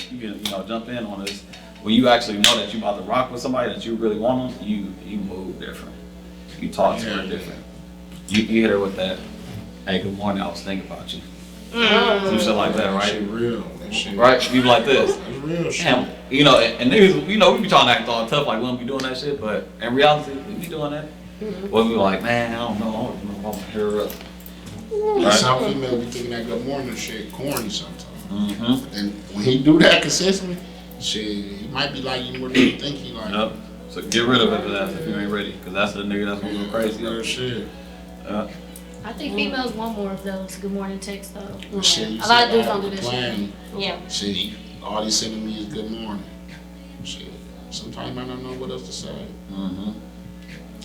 jump in on this. When you actually know that you about to rock with somebody that you really want them, you move different. You talk to her different. You hit her with that, hey, good morning, I was thinking about you. Some shit like that, That right? shit real. That shit. Right? You be like this. That's real shit. Damn, and niggas, we be trying to act all tough like we don't be doing that shit, but in reality, we be doing that. Well, we be like, man, I don't know, I don't know if I'm here up. And some females be thinking that good morning shit corny sometimes. Mm-hmm. And when he do that consistently, shit, he might be like you more than you think he like. Yep. So get rid of it for that if you ain't ready, because that's the nigga that's gonna go crazy. Real shit. I think females want more of those good morning texts though. Shit, you A lot of see dudes that don't do that shit. plan. Yeah. Shit, all he sending me is good morning. Shit, sometimes I don't know what else to say. Mm-hmm.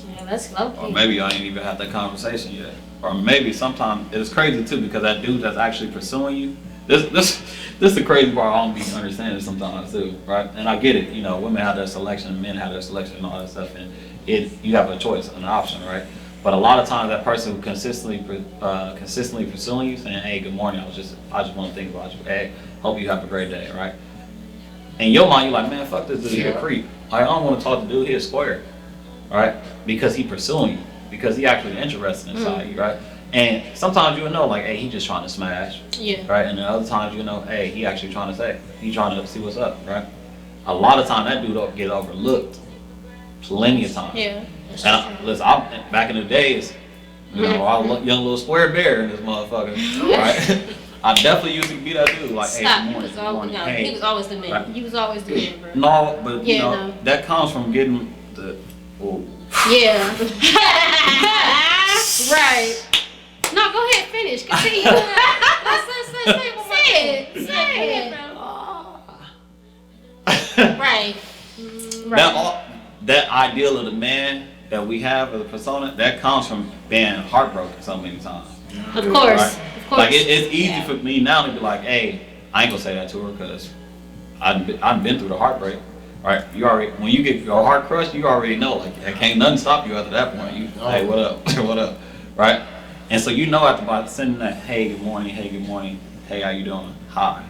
Yeah, that's low. Or maybe y'all ain't even had that conversation yet. Or maybe sometimes it's crazy too because that dude that's actually pursuing you. This is the crazy part I don't be understanding sometimes too, right? And I get it, you know, women have their selection, men have their selection, and all that stuff, and you have a choice, an option, right? But a lot of times that person who consistently pursuing you, saying, "Hey, good morning. I just want to think about you. Hey, hope you have a great day," right? In your mind, you're like, "Man, fuck this dude. He's a creep. I don't want to talk to dude. He's a square." Right? Because he pursuing you, because he actually interested inside you, right? And sometimes you'll know, like, hey, he just trying to smash, right? And then other times you know, hey, he actually trying to say, he trying to see what's up, right? A lot of times that dude don't get overlooked, plenty of times. Yeah. And listen, back in the days, you know, I was a young little square bear in this motherfucker, right? I definitely used to be that dude, like, hey, Stop. good morning, good morning, hey. He was always the man. Right. You was always the man, bro. No, but you Yeah, know, no. that comes from getting the, oh. Yeah. Right. No, go ahead, finish. Continue. Let's say it. Say it. Right. That ideal of the man that we have as a persona, that comes from being heartbroken so many times. Of course. Right? Of course. Like it's easy for me now to be like, hey, I ain't gonna say that to her because I've been through the heartbreak. Right? You already, when you get your heart crushed, you already know, like, can't nothing stop you after that point. You, hey, what up? What up? Right? And so you know after about sending that, hey, good morning, hey, how you doing? Hi,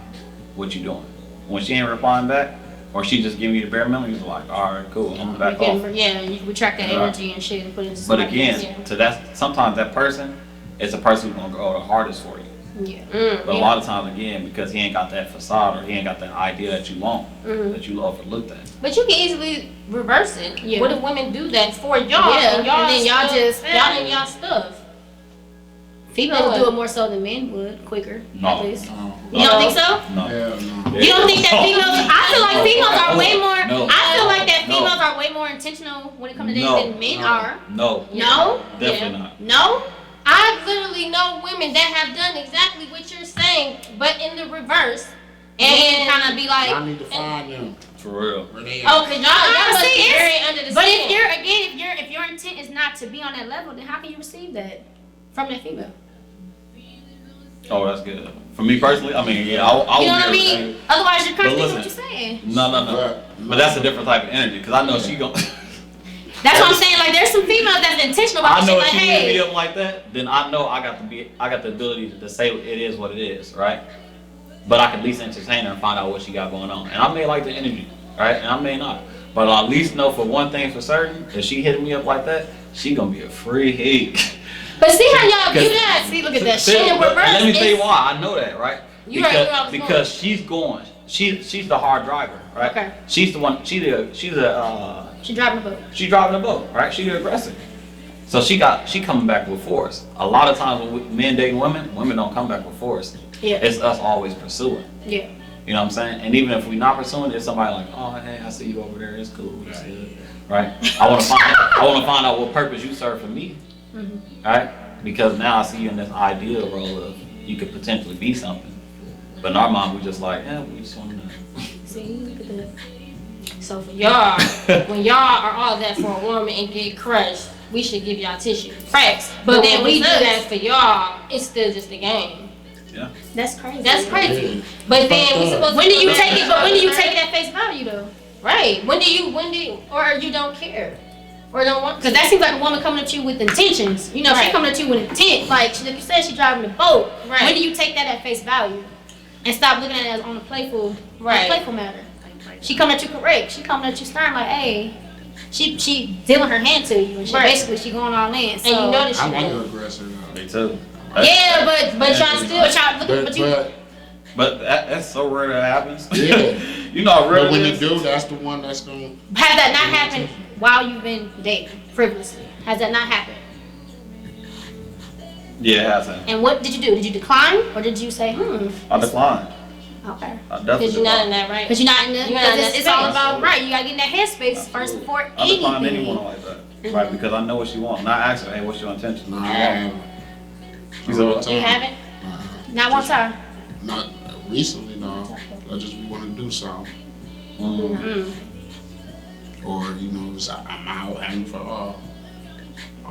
what you doing? When she ain't replying back, or she just giving you the bare minimum, you're like, all right, cool, I'm back off. Yeah, you retract that energy and shit and put it into But somebody else. again, to that, sometimes that person is the person who's gonna go the hardest for you. Yeah. But a lot of times, again, because he ain't got that facade or he ain't got that idea that you want, that you overlooked at. But you can easily reverse it. Yeah. What if women do that for y'all? Yeah, And y'all and then y'all just- y'all in y'all stuff. Females do it more so than men would, quicker, No. at least. No. You don't think so? No. Hell no. You don't think that females? I feel like females are way more. No. I feel like that No. females are way more intentional when it comes to dating No. than men No. are. No. No, Definitely not. no. I literally know women that have done exactly what you're saying, but in the reverse. And kind of be like, I need to find them. For real. Where they at? Oh, cause y'all must see, be it's- very under the but skin. if your intent is not to be on that level, then how can you receive that from that female? Oh, that's good. For me personally, I mean, yeah, I You know would what I be mean? everything. Otherwise, you're cursing listen. what you're saying. No. But that's a different type of energy, because I know she gon' That's what I'm saying. Like, there's some females that's intentional about I this know shit. if Like, she hit me hey, up like that, then I know I got the ability to say it is what it is, right? But I can at least entertain her and find out what she got going on. And I may like the energy, right? And I may not. But I'll at least know for one thing for certain, if she hit me up like that, she gonna be a freak. But see how y'all do that? see, look at that See, shit. in but reverse, let me tell you it's- why I know that, right? You already knew I was Because she's going. She's the hard driver, right? Okay. She's the one. She's She driving the boat. she driving the boat, right? She's the aggressor. So she coming back with force. A lot of times when men dating women don't come back with force. Yeah. It's us always pursuing. Yeah. You know what I'm saying? And even if we're not pursuing, it's somebody like, oh hey, I see you over there. It's cool. It's good. Right? I want to find out what purpose you serve for me. Right? Because now I see you in this ideal role of you could potentially be something. But in our mind, we just like, yeah, we just want to know. See, look at that. So for y'all, when y'all are all that for a woman and get crushed, we should give y'all tissue. Facts. But But then then we we do that for y'all, it's still just a game. Yeah. That's crazy. That's crazy. But then we supposed When to do you go take back it? But when do you to take it at face value though? Right. When do you or you don't care or don't want to? Because that seems like a woman coming at you with intentions. You know, Right. she coming at you with intent. Like you said, she driving the boat. Right. When do you take that at face value and stop looking at it as on a playful, Right. playful matter? She coming at you correct. She coming at you stern. Like, hey, she dealing her hand to you, and she Right. basically she going all in. So, And you know that I she like won't. an aggressor though. Me too. Yeah, but y'all still, But y'all looking, but you. But that's so rare that happens. Yeah. You know how rare But when it you is? do, that's the one that's gonna. Has that not happened while you've been dating frivolously? Has that not happened? Yeah, it has happened. And what did you do? Did you decline or did you say, I declined. okay? I definitely Because you're not in declined. that right. Because you're not in the, You're not in because that it's all space. about, right, you gotta get in that headspace first before I decline anything. anyone like that. Right, because I know what she wants. Not ask her, hey, what's your intention? Nah, What I you want? haven't. You said what? All the You time. haven't? Nah. Not one time. Not recently, no. I just want to do something. Mm. Mm. Or, you know, I'm out hanging for all.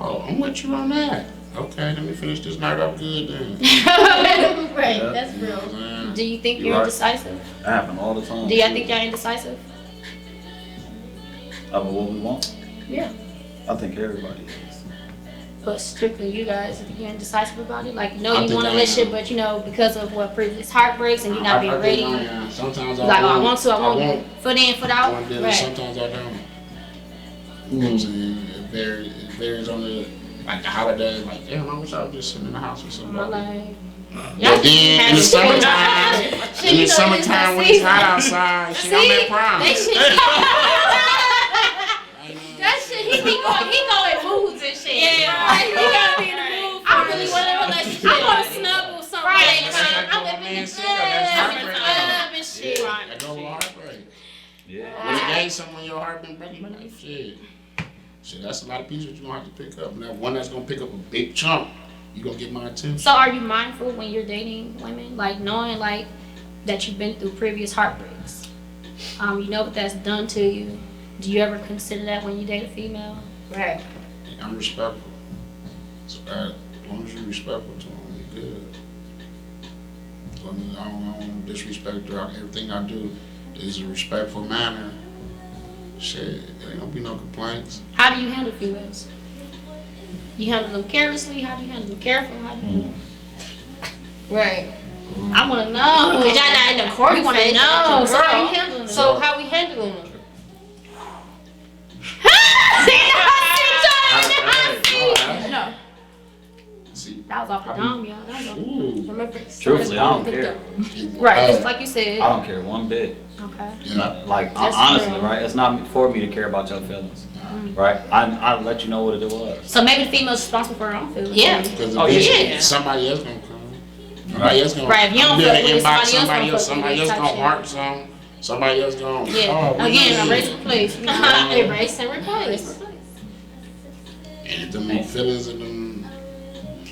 Oh, I'm with you on that. Okay, let me finish this night off good then. Right, Yeah. that's You know real. what I'm saying? Do you think You're you're right. indecisive? That happen all the time. Do y'all think y'all indecisive? About what we want? Yeah. I think everybody is. But strictly you guys, you think you're indecisive about it? Like, you know I you think want a I am. relationship, but you know, because of what previous heartbreaks and you not being I ready. think I am. Sometimes Like, oh, I want to, I want. want foot in, foot I out. want to do it. Right. Sometimes I don't. You know what I'm saying? It varies on the holidays. Like, damn, I wish I was just sitting in the house with I'm somebody. like, But then in the summertime, Shit, you know, it's the when it's season. hot outside, shit, I'm at prom. That shit, that shit, he go in moods and shit. Yeah, Right. you gotta be in the mood. I really want a relationship. I want to snuggle something. Right, That's like I'm going up in the man single, that's club, heartbreak. and shit. That go with heartbreak. Yeah. When you gave someone your heart been breaking, like, shit. Shit, that's a lot of pieces you're gonna have to pick up. And that one that's gonna pick up a big chunk, you gonna get my attention. So are you mindful when you're dating women, like knowing like that you've been through previous heartbreaks? You know what that's done to you. Do you ever consider that when you date a female? Right. I'm respectful. So as long as you're respectful to them, you're good. As long as I don't disrespect her, everything I do is a respectful manner. Shit, there ain't gonna be no complaints. How do you handle females? You handle them carelessly? How do you handle them careful? How do you handle them? Right. I want to know. Cause y'all not in the court. We want to phase, know. but So how you girl. handling them? So how we handling them? No. See, That was off the dome, y'all. That was off the ooh, Remember? Truthfully, I don't care. Right, just like you said. I don't care one bit. Okay. yeah. Like That's honestly, true. right? It's not for me to care about your feelings, right? I let you know what it was. So maybe the female's responsible for her own feelings. Yeah. Because Oh, eventually yeah. somebody else gonna come. Somebody else gonna Right, if you don't I'm fuck building with it, inbox, somebody else gonna fuck with it, type gonna shit. heart some. Somebody else gonna. Yeah. Oh, Again, we- erase and replace. You know? Erase and replace. And if them feelings and them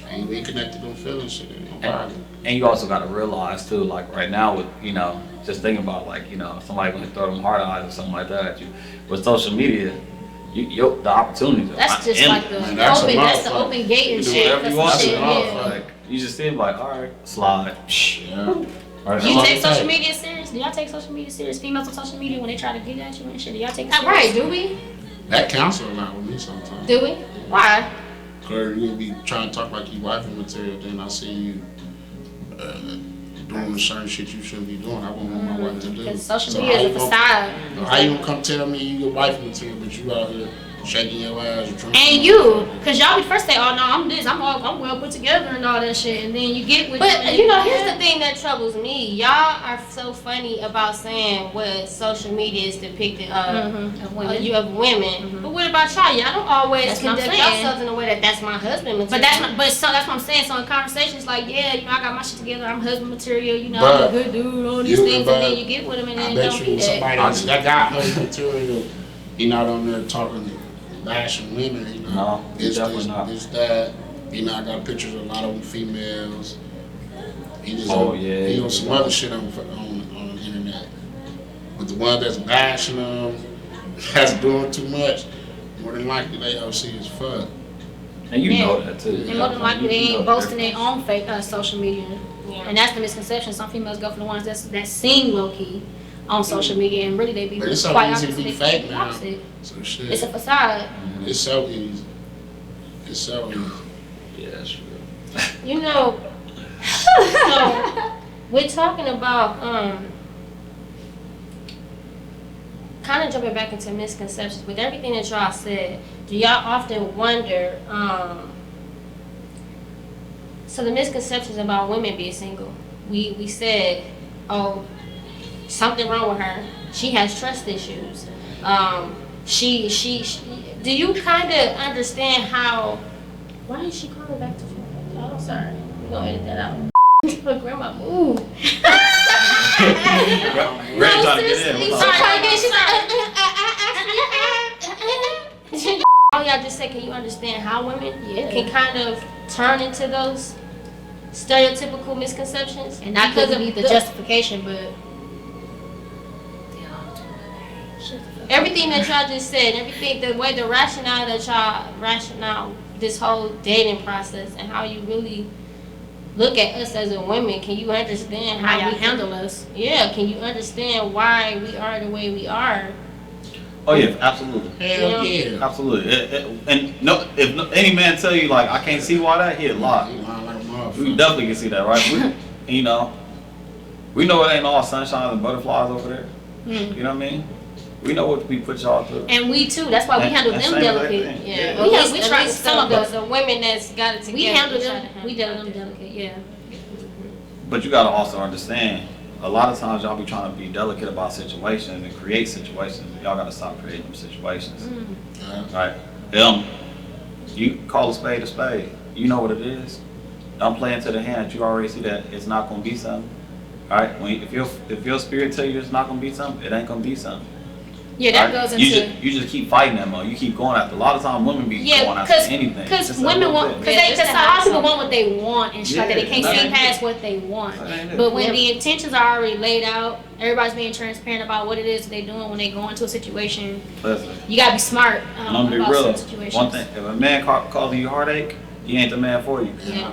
ain't reconnected them feelings, shit ain't no problem. And you also got to realize too, like right now with, you know, just think about like, you know, somebody gonna throw them hard eyes or something like that at you. With social media, the opportunities are That's just like the Man, that's a open. That's the motherfucker. open gate and do shit. whatever That's you the want to. shit. Yeah. Like you just see them like, all right, slide. Yeah. All right, You slide. take social media serious? Do y'all take social media serious? Females on social media when they try to get at you and shit. Do y'all take it serious? Right? Do we? That counts a lot with me sometimes. Do we? Why? Cause you'll be trying to talk like you wifey material, then I see you doing certain shit you shouldn't be doing. I wouldn't want my wife to do. Because social So media how is you a gonna- facade. How you gonna come tell me you your wife material, but you out here shaking your ass or drinking? And you, cause y'all be first say, oh no, I'm this, I'm well put together and all that shit, and then you get with. But you know, here's the thing that troubles me. Y'all are so funny about saying what social media is depicted of. Of women. You of women, but what about y'all? Y'all don't always That's what I'm conduct saying. yourselves in a way that that's my husband material. But that's not, so that's what I'm saying. So in conversations like, yeah, you know, I got my shit together, I'm husband material, you know, But I'm a good dude, all these you- things, but and then you get with him and I then bet don't you be somebody that. that got husband material, he not on there talking bashing women, you know. No, This, definitely not. This, that. You know, I got pictures of a lot of them females. He just Oh, yeah. he on some other shit on the internet. But the one that's bashing them, that's doing too much, more than likely they OC as fuck. And you Yeah. know that too. And more than likely, they You know ain't the boasting their own fake social media. And that's the misconception. Some females go for the ones that seem low key on social media, and really they be But it's so quite easy to opposite. be They fake be now. opposite. So shit. It's a facade. It's so easy. It's so easy. Yeah, that's true. You know, so we're talking about kind of jumping back into misconceptions. With everything that y'all said, do y'all often wonder? So the misconceptions about women being single, we said, oh, something wrong with her. She has trust issues. She do you kind of understand how? Why is she calling back to phone? Oh, sorry. We're gonna edit that out. Grandma, move. Ready trying to get in. She's What's up? trying to get. She's all y'all just said. Can you understand how women can kind of turn into those stereotypical misconceptions? And not because of the the justification, but everything that y'all just said, everything, the way the rationale this whole dating process and how you really look at us as a woman. Can you understand How how y'all we handle us? Yeah, can you understand why we are the way we are? Oh yeah, absolutely. Hell yeah. Absolutely. And no, if any man tell you like I can't see why that, he'd lie. He lying like a We motherfucker. definitely can see that, right? You know, we know it ain't all sunshine and butterflies over there. You know what I mean? We know what we put y'all through. And we too. That's why we And- handle and them same delicate. exact thing. Yeah, We at try least some of us. the women that's got it together. We handle try to them. We handle handle them it. delicate. Yeah. But you gotta also understand, a lot of times y'all be trying to be delicate about situations and create situations. Y'all gotta stop creating them situations. Yeah. Right? You call a spade a spade. You know what it is. Don't play into the hand that you already see that it's not gonna be something. Alright? If your spirit tell you it's not gonna be something, it ain't gonna be something. Yeah, that Right? goes into. You just keep fighting that mode. You keep going after. A lot of times women be Yeah, going after anything. because Just a women little want, bit. because a lot of people want what they want and shit like that. They can't Yeah, see that past ain't what they want. That ain't it. But when Yep. the intentions are already laid out, everybody's being transparent about what it is they're doing when they go into a situation. Listen, You gotta be smart and I'm gonna be about real. certain situations. One thing, if a man causing you heartache, he ain't the man for you. Yeah.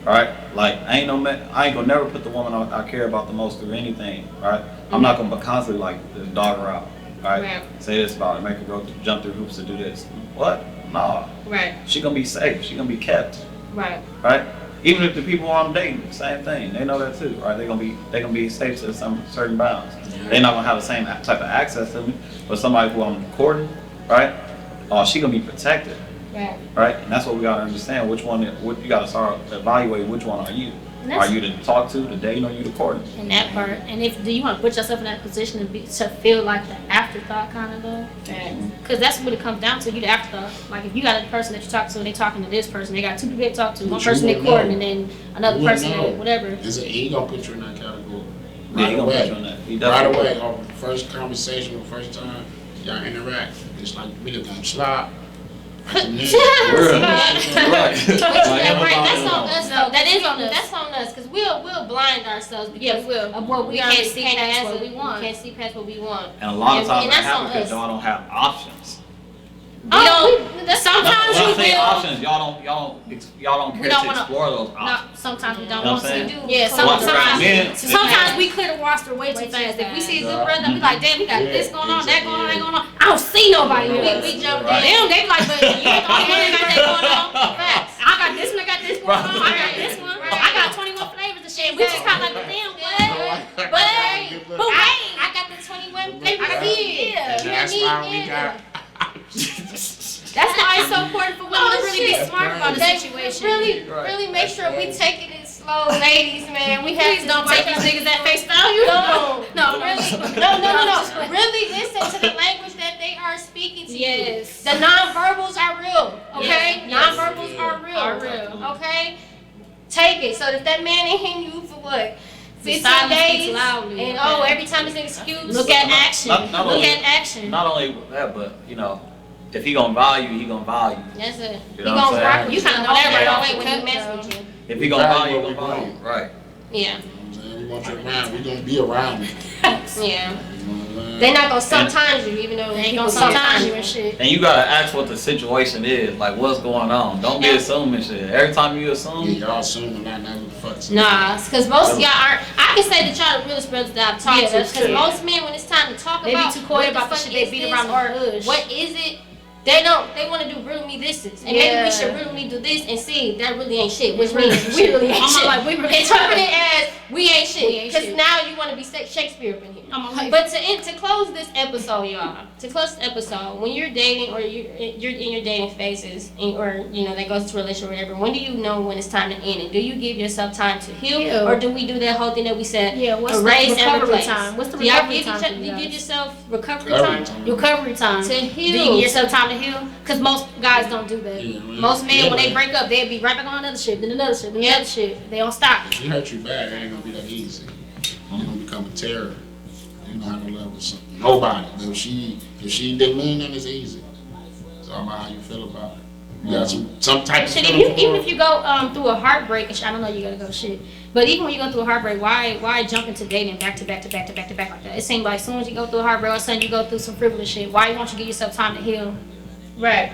Right? Like I ain't gonna never put the woman I care about the most through anything. Right? I'm not gonna constantly like dog her out. Right? Right. Say this about her, make her go jump through hoops to do this. What? Nah. Right, She gonna be safe. She gonna be kept. right. Right? Even if the people I'm dating, same thing. They know that too, right? They gonna be safe to some certain bounds. They're not gonna have the same type of access to me, but somebody who I'm courting, right? Oh, she gonna be protected, Right. right? And that's what we gotta understand. What you gotta start evaluating. Which one are you? And Are that's- you to talk to, the dating, or you the courting? In that part, and if do you want to put yourself in that position to feel like the afterthought kind of though? Because that's what it comes down to. You the afterthought. Like if you got a person that you talk to and they talking to this person, they got two people they talk to. One But you person they wouldn't courting know. and then another You wouldn't person know. that whatever. Is it he gonna put you in that category? Yeah, Right he gonna put you away. on that. He Right definitely away. will. Off the first conversation, the first time y'all interact, it's like we look at you slide. Real. Right. Yeah, right. That's on Like, us No, though. that is on us. That's on us because we'll blind ourselves because Yeah, we'll. of what we can't already see paint past as what a- we want. We can't see past what we want. And a lot of And- times and that that's on happens because us. y'all don't have options. We don't. that's No, Sometimes when I we say will. options, y'all don't We care don't to wanna- explore those No, options. sometimes we don't You know want what I'm to. saying? Yeah, Well, sometimes. men- Sometimes we clear the roster way too Way too fast. If we fast. see a good Yeah. brother, we like, damn, we got Yeah, this going on, that going on, that exactly. going on. I don't see nobody. Yeah. We jump Right. in. Them, they be like, but you ain't the only one that got that going on. Facts. I got this one, I got this going on. I got this one. Right. I got 21 flavors of shit. We just kind of like, damn, But but wait. I got the 21 flavors. I got Yeah. And that's You why and we me, got. That's why it's so important for women Oh, to really be shit. smart about the That situation. really make That's sure we right. take it in slow, ladies, man. We have Please to don't take these niggas at face value. No, No, really, no. Really listen to the language that they are speaking to you. Yes. The nonverbals are real, okay? Yes. Nonverbals are real. Are real. Okay? Take it. So if that man ain't hitting you for what? The 15 silence days, speaks loudly, and okay? every time it's an excuse. Look at action. Not Look only- at action. Not only that, but you know, if he gonna value, he gonna value. That's it. You He know what I'm gonna rock saying? with You kinda know that right off the when he cut, mess though. with you. If he gonna value, he Value gonna what we value. want. Right. Yeah. We want you around. We gonna be around you. Yeah. You They not gonna sometimes you, even though They ain't people gonna sometimes you and shit. And you gotta ask what the situation is, like what's going on. Don't be assuming shit. Every time you Yeah, assume, y'all assuming I know what the fuck's Nah, because most of y'all aren't. I can say that y'all the realest brothers that I've talked Yeah, to. that's Because true. most men, when it's time to talk They be about too coy what about the fuck shit they is beat this around the or bush. what is it, they don't. They want to do riddle me this, and maybe Yeah. we should riddle me do this and see that really ain't shit. Which means we really ain't I'm shit. like, we really Interpret it as we ain't We shit. ain't Because shit. now you want to be Shakespeare up in here. I'm like, But to close this episode, y'all, to close this episode, when you're dating or you're in your dating phases, or you know that goes to a relationship or whatever, when do you know when it's time to end it? Do you give yourself time to heal, Heal. or do we do that whole thing that we said? yeah, what's the erase and recovery replace? time? What's the Do y'all recovery give, time? for you you give guys? yourself recovery Every time time. Recovery time. to heal? Do you give yourself time to heal? Because most guys don't do that. Yeah, man. Most men, when they Yeah. break up, they'll be right back on another shit, then another shit, then Yep. another shit. They don't stop. If she hurt you bad, it ain't gonna be that easy. You're gonna become a terror. You know how to love with something. Nobody. But if she didn't mean then it's easy. It's all about how you feel about it. You got some type of Shit, feeling even for if you go through a heartbreak, and shit, I don't know you gotta go shit. But even when you go through a heartbreak, why jump into dating back to back to back to back to back like that? It seems like as soon as you go through a heartbreak, all of a sudden you go through some frivolous shit. Why don't you give yourself time to heal? Right.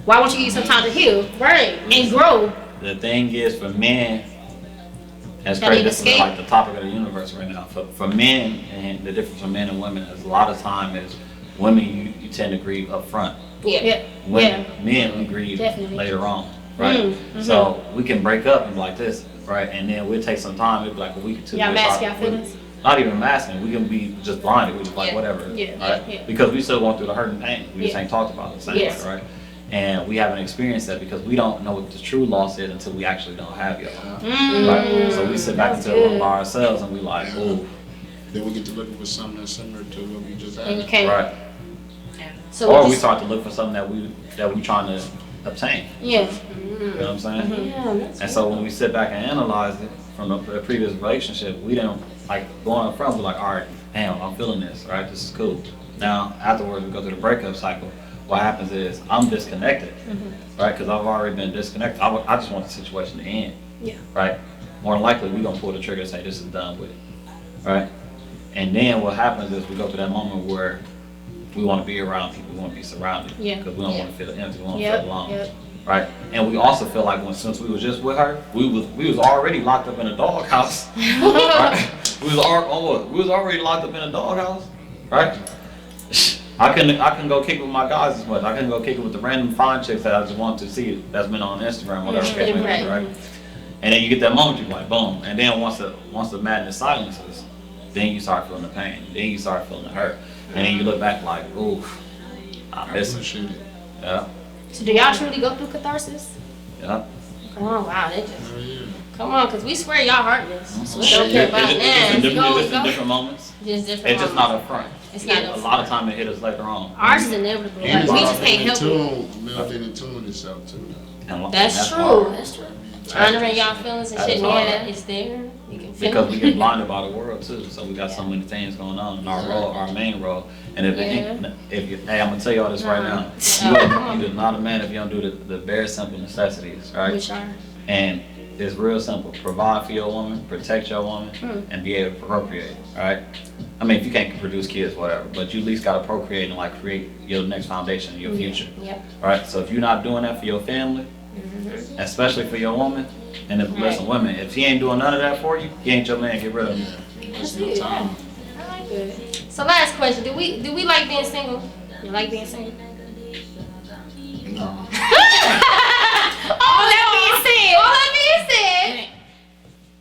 Why won't you give you some time to heal Right. and grow? The thing is, for men, that's Y'all crazy. need This is escape. like the topic of the universe right now. For men, and the difference for men and women is a lot of time is women you tend to grieve up front. Yeah. Yeah. Women, men we grieve Definitely. later on, right? Mm-hmm. So we can break up and be like this, right? And then we'll take some time. It'll be like a week or two. Y'all we'll mask talk- y'all feelings? Not even masking. We can be just blinded. We just like Yeah. whatever, Yeah. right? Yeah. Because we still going through the hurt and pain. We just Yeah. ain't talked about it the same Yes. way, right? And we haven't experienced that because we don't know what the true loss is until we actually don't have y'all. Right? So we sit back That's into it good. by ourselves and we like, oh, Then we get to looking for something that's similar to what we just And you had. can't. right. So Or we just, start to look for something that we trying to obtain. yeah. You know what I'm saying? Yeah, that's And so when we sit back and analyze it from a previous relationship, we didn't like going up front. We're like, all right, damn, I'm feeling this, right? This is cool. Now afterwards, we go through the breakup cycle. What happens is I'm disconnected, right? Because I've already been disconnected. I just want the situation to end, Yeah. right? More than likely, we're gonna pull the trigger and say this is done with, right? And then what happens is we go through that moment where we want to be around people, we want to be surrounded, Yeah. because we don't want to feel empty, we want to Yep. feel alone. Yep. Right, and we also feel like since we was just with her, we was already locked up in a doghouse. Right? We was already locked up in a doghouse, right? I couldn't go kick it with my guys as much. I couldn't go kick it with the random fine chicks that I just wanted to see that's been on Instagram, whatever the case may be, Right. right? And then you get that moment, you're like, boom. And then once the madness silences, then you start feeling the pain. Then you start feeling the hurt, and then you look back like, ooh, I I miss it. appreciate it. Yeah, So do y'all truly go through catharsis? yeah. Come on, wow, they just Hell yeah. come on, cause we swear y'all heartless. Mhm. We don't care about It's that. in different- Go, it's in go. different moments. Just different. It's just not moments. up front. It's not A up lot of time it hit us later on. Ours is inevitable. And Like, we it's just can't help it. building in tune with itself too. Though. And That's true. hard. That's true. Honoring y'all feelings and That's shit, knowing hard. that it's there. You can feel Because we it. get blinded by the world too, so we got so many things going on in our role, our main role. And if you, hey, I'm gonna tell y'all this right now, you're not a man if you don't do the bare simple necessities, right? Which are? And it's real simple: provide for your woman, protect your woman, and be able to procreate. All right. I mean, if you can't produce kids, whatever, but you at least gotta procreate and like create your next foundation, your future. Yep. All right. So if you're not doing that for your family, especially for your woman, and if listen, women, if he ain't doing none of that for you, he ain't your man. Get rid of him. That's it. Yeah. I like it. So last question: Do we like being single? You like being single? All that being said.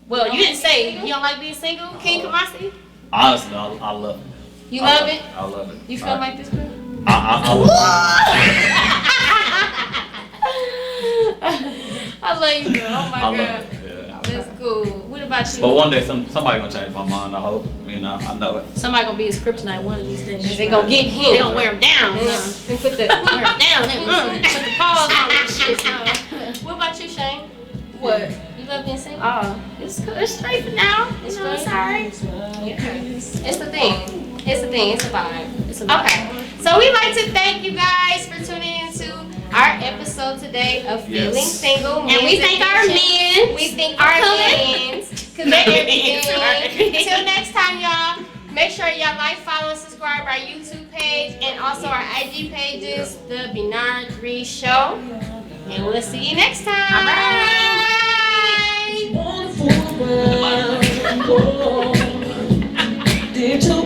Well, you didn't say you don't like being single, King Kumasi. Honestly, I love it. You love it? I love it. You feel like this girl? I I love you, girl. Oh my love god. it. Yeah. That's cool. What about But you? one day somebody gonna change my mind. I hope. You know, I know it. Somebody gonna be his kryptonite one of these days. They gonna get him. They gonna wear him down. They put the Wear him down. They put the paws on this shit. What about you, Shane? What? You love being single? It's good. It's straight for now. It's You know, it's alright. It's the thing. It's the thing. It's a vibe. It's a vibe. Okay. So we'd like to thank you guys for tuning into our episode today of Feeling Yes. Single. And we thank our men. We thank our men. Cause they're everything. Till next time, y'all. Make sure y'all like, follow, and subscribe our YouTube page and also our IG pages, the Benard 3 Show. And we'll see you next time. Bye. Wonderful world. Dear to